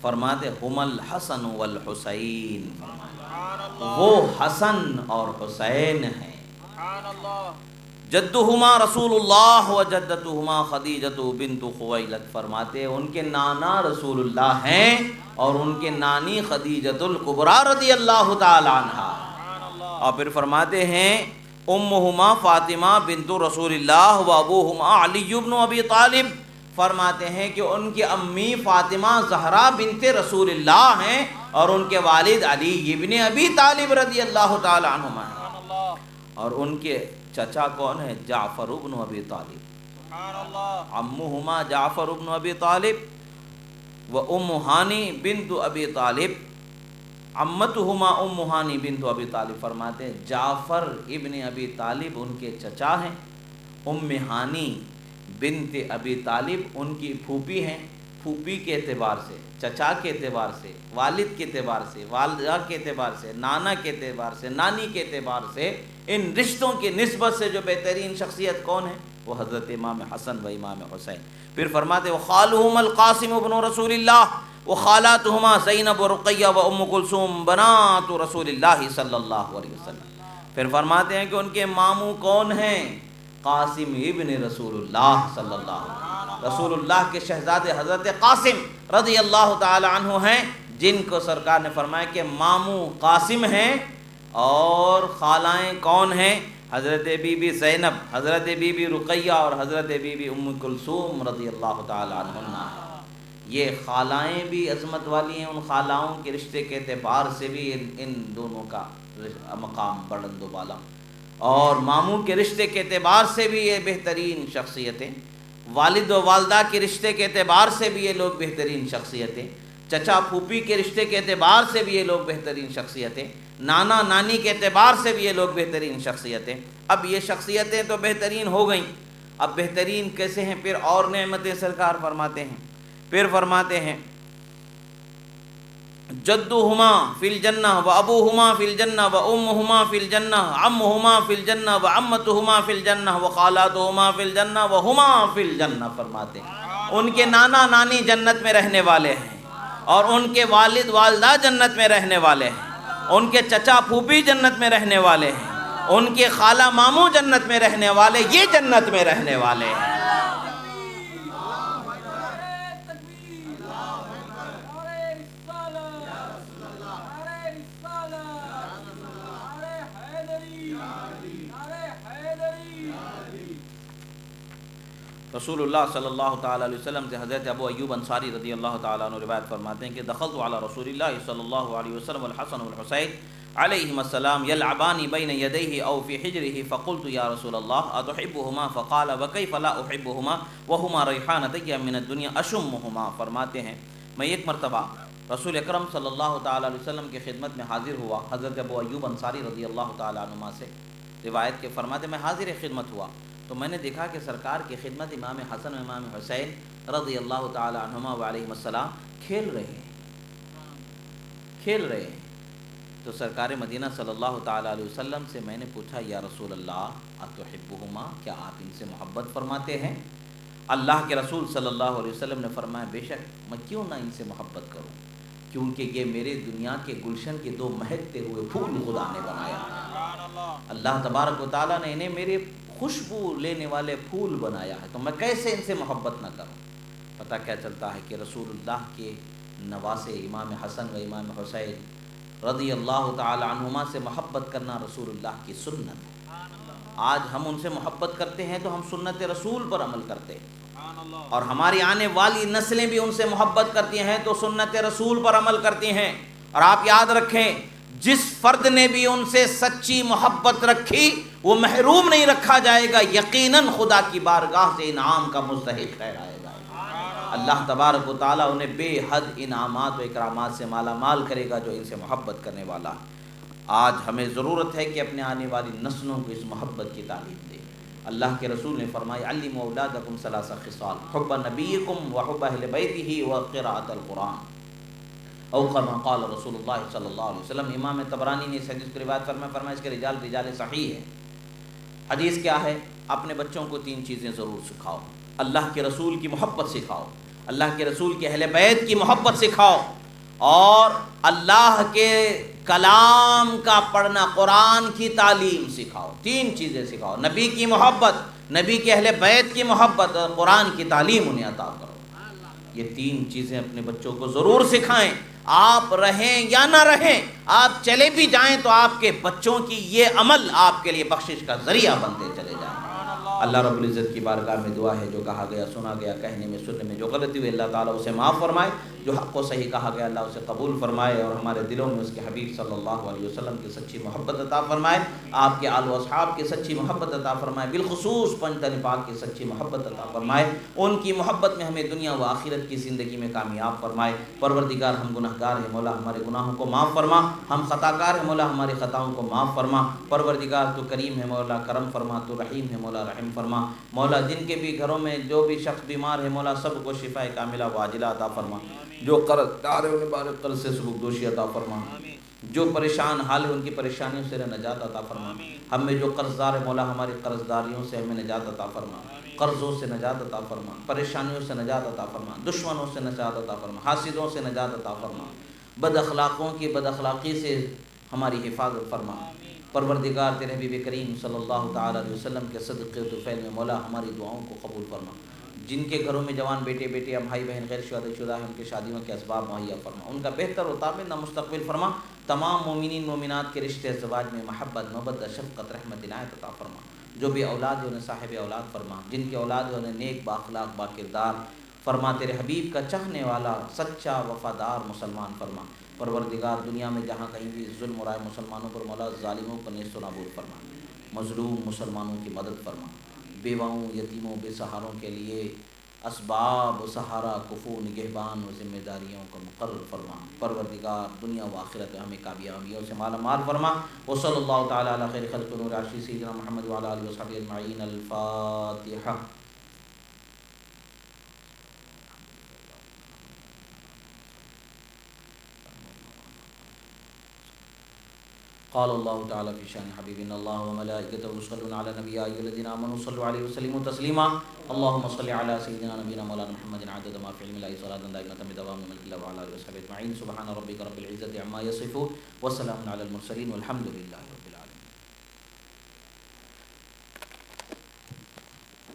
فرماتے ہم الحسن والحسین، وہ حسن اور حسین ہیں، جدہما رسول اللہ و جدتہما خدیجۃ بنت خویلد۔ فرماتے ان کے نانا رسول اللہ ہیں اور ان کے نانی خدیجۃ الکبریٰ رضی اللہ تعالی عنہا۔ اور پھر فرماتے ہیں امہما فاطمہ بنت رسول اللہ و ابوہما علی بن ابی طالب۔ فرماتے ہیں کہ ان کی امی فاطمہ زہرا بنت رسول اللہ ہیں اور ان کے والد علی ابن ابی طالب رضی اللہ تعالی عنہما ہیں، اور ان کے چچا کون ہے؟ جعفر ابن ابی طالب، عمہما جعفر ابن ابی طالب و ام ہانی بنت ابی طالب، عمتہما ام ہانی بنت ابی طالب۔ فرماتے ہیں جعفر ابن ابی طالب ان کے چچا ہیں، ام ہانی بنت ابی طالب ان کی پھوپھی ہیں، پھوپھی کے اعتبار سے، چچا کے اعتبار سے، والد کے اعتبار سے، والدہ کے اعتبار سے، نانا کے اعتبار سے، نانی کے اعتبار سے، ان رشتوں کی نسبت سے جو بہترین شخصیت کون ہے؟ وہ حضرت امام حسن و امام حسین۔ پھر فرماتے وخالہم القاسم ابن رسول اللہ وخالاتہما زینب و رقیہ و ام کلثوم بنات رسول اللہ صلی اللہ علیہ وسلم۔ پھر فرماتے ہیں کہ ان کے ماموں کون ہیں؟ قاسم ابن رسول اللہ صلی اللہ علیہ وسلم، رسول اللہ کے شہزادے حضرت قاسم رضی اللہ تعالی عنہ ہیں، جن کو سرکار نے فرمایا کہ ماموں قاسم ہیں، اور خالائیں کون ہیں؟ حضرت بی بی زینب، حضرت بی بی رقیہ اور حضرت بی بی ام کلثوم رضی اللہ تعالی عنہ۔ یہ خالائیں بھی عظمت والی ہیں، ان خالاؤں کے رشتے کے اعتبار سے بھی ان دونوں کا مقام بلند و بالا، اور ماموں کے رشتے کے اعتبار سے بھی یہ بہترین شخصیتیں، والد و والدہ کے رشتے کے اعتبار سے بھی یہ لوگ بہترین شخصیتیں، چچا پھوپھی کے رشتے کے اعتبار سے بھی یہ لوگ بہترین شخصیتیں، نانا نانی کے اعتبار سے بھی یہ لوگ بہترین شخصیتیں۔ اب یہ شخصیتیں تو بہترین ہو گئیں، اب بہترین کیسے ہیں؟ پھر اور نعمتیں سرکار فرماتے ہیں، پھر فرماتے ہیں جدہما فی الجنہ و ابوہما فی الجنہ و امہما فی الجنہ عمہما فی الجنہ و عمتہما فی الجنہ و خالاتہما فی الجنہ و ہما فی الجنہ۔ فرماتے ہیں ان کے نانا نانی جنت میں رہنے والے ہیں، اور ان کے والد والدہ جنت میں رہنے والے ہیں، ان کے چچا پھوپھی جنت میں رہنے والے ہیں، ان کے خالہ ماموں جنت میں رہنے والے، یہ جنت میں رہنے والے ہیں۔ رسول اللہ صلی اللہ تعالیٰ علیہ وسلم سے حضرت ابو ایوب انصاری رضی اللہ تعالیٰ عنہ روایت فرماتے ہیں کہ دخلت علی رسول اللہ صلی اللہ علیہ وسلم الحسن والحسین علیہم السلام یلعبان بین یدیہ او فی حجرہ فقلت یا رسول اللہ اتحبہما فقال وکیف لا احبہما وہما ریحانتی من الدنیا اشمہما. فرماتے ہیں میں ایک مرتبہ رسول اکرم صلی اللہ تعالیٰ علیہ وسلم کی خدمت میں حاضر ہوا. حضرت ابو ایوب انصاری رضی اللہ تعالیٰ عنہما سے روایت کے فرماتے میں حاضر خدمت ہوا تو میں نے دیکھا کہ سرکار کی خدمت امام حسن و امام حسین رضی اللہ تعالیٰ عنہما علیہ السلام کھیل رہے ہیں. تو سرکار مدینہ صلی اللہ تعالیٰ علیہ وسلم سے میں نے پوچھا یا رسول اللہ اتحبہما، کیا آپ ان سے محبت فرماتے ہیں؟ اللہ کے رسول صلی اللہ علیہ وسلم نے فرمایا بے شک، میں کیوں نہ ان سے محبت کروں، کیونکہ یہ میرے دنیا کے گلشن کے دو مہکتے ہوئے پھول خدا نے بنایا. اللہ تبارک و تعالیٰ نے انہیں میرے خوشبو لینے والے پھول بنایا ہے، تو میں کیسے ان سے محبت نہ کروں. پتہ کیا چلتا ہے کہ رسول اللہ کے نواسے امام حسن و امام حسین رضی اللہ تعالی عنہما سے محبت کرنا رسول اللہ کی سنت ہے. آج ہم ان سے محبت کرتے ہیں تو ہم سنت رسول پر عمل کرتے ہیں، اور ہماری آنے والی نسلیں بھی ان سے محبت کرتی ہیں تو سنت رسول پر عمل کرتی ہیں. اور آپ یاد رکھیں، جس فرد نے بھی ان سے سچی محبت رکھی وہ محروم نہیں رکھا جائے گا، یقیناً خدا کی بارگاہ سے انعام کا مستحق ٹھہرایا جائے گا. اللہ تبارک و تعالیٰ انہیں بے حد انعامات و اکرامات سے مالا مال کرے گا جو ان سے محبت کرنے والا. آج ہمیں ضرورت ہے کہ اپنے آنے والی نسلوں کو اس محبت کی تعلیم دیں. اللہ کے رسول نے فرمایا علموا اولادکم ثلاث خصال حب نبیکم وحب اہل بیتہ وقراءۃ القرآن او کما قال رسول اللہ صلی اللہ علیہ وسلم. امام طبرانی نے اس حدیث کی روایت فرمایا اس کے رجال صحیح ہے. حدیث کیا ہے؟ اپنے بچوں کو تین چیزیں ضرور سکھاؤ. اللہ کے رسول کی محبت سکھاؤ، اللہ کے رسول کے اہل بیت کی محبت سکھاؤ، اور اللہ کے کلام کا پڑھنا، قرآن کی تعلیم سکھاؤ. تین چیزیں سکھاؤ، نبی کی محبت، نبی کے اہل بیت کی محبت، اور قرآن کی تعلیم انہیں عطا کرو. یہ تین چیزیں اپنے بچوں کو ضرور سکھائیں. آپ رہیں یا نہ رہیں، آپ چلے بھی جائیں تو آپ کے بچوں کی یہ عمل آپ کے لیے بخشش کا ذریعہ بنتے چلے جائیں. اللہ رب العزت کی بارگاہ میں دعا ہے جو کہا گیا سنا گیا، کہنے میں سننے میں جو غلطی ہوئی اللہ تعالیٰ اسے معاف فرمائے، جو حق و صحیح کہا گیا اللہ اسے قبول فرمائے، اور ہمارے دلوں میں اس کے حبیب صلی اللہ علیہ وسلم کی سچی محبت عطا فرمائے، آپ کے آل و اصحاب کی سچی محبت عطا فرمائے، بالخصوص پنجتن پاک کی سچی محبت عطا فرمائے. ان کی محبت میں ہمیں دنیا و آخرت کی زندگی میں کامیاب فرمائے. پروردگار ہم گناہ گار ہیں مولا، ہمارے گناہوں کو معاف فرما. ہم خطا کار ہیں مولا، ہماری خطاؤں کو معاف فرما. پروردگار تو کریم ہے مولا، کرم فرما. تو رحیم ہے مولا، رحم فرما. مولا جن کے بھی گھروں میں جو بھی شخص بیمار ہے مولا سب کو شفا کاملہ و عاجلہ عطا فرما. جو قرض دار ہے انہیں بارک قرض سے سبک دوشی عطا فرما. جو پریشان حال ہے ان کی پریشانیوں سے نجات عطا فرما. ہم میں جو قرض دار ہے مولا ہماری قرض داریوں سے ہمیں نجات عطا فرما، قرضوں سے نجات عطا فرما، پریشانیوں سے نجات عطا فرما، دشمنوں سے نجات عطا فرما، حاسدوں سے نجات عطا فرما، بد اخلاقوں کی بد اخلاقی سے ہماری حفاظت فرما. پروردگار تیرے حبیب کریم صلی اللہ تعالی علیہ وسلم کے صدقے و طفیل میں مولا ہماری دعاؤں کو قبول فرما. جن کے گھروں میں جوان بیٹے بیٹیاں بھائی بہن غیر شدہ ہیں ان کی شادیوں کے اسباب مہیا فرما، ان کا بہتر و تابندہ مستقبل فرما. تمام مومنین مومنات کے رشتے ازدواج میں محبت محبت شفقت رحمت عنایت عطا فرما. جو بھی اولاد ہے انہیں صاحب اولاد فرما، جن کے اولاد ہے انہیں نیک بااخلاق باکردار فرما. تیرے حبیب کا چاہنے والا سچا وفادار مسلمان فرما. پروردگار دنیا میں جہاں کہیں بھی ظلم ہو رہا ہے مسلمانوں پر مولا ظالموں کو نیست و نابود فرما. مظلوم مسلمانوں کی مدد فرما. بیواؤں یتیموں بے سہاروں کے لیے اسباب و سہارا کفو نگہبان و ذمہ داریوں کو مقرر فرما. پروردگار دنیا و آخرت میں ہمیں کامیابیوں سے مالا مال فرما. وصلی اللہ تعالی علی خیر خلق نور عرشی سیدنا محمد وعلی آلہ وصحبہ اجمعین. الفاتحہ. قال الله تعالى في شان حبيبنا الله وملائكته يصلون على النبي يا ايها الذين امنوا صلوا عليه وسلموا تسليما. اللهم صل على سيدنا نبينا مولانا محمد عدد ما في علم الله صلاة دائمة بدوام ملك الله وعلى اله وصحبه اجمعين. سبحان ربك رب العزة عما يصفون وسلام على المرسلين والحمد لله.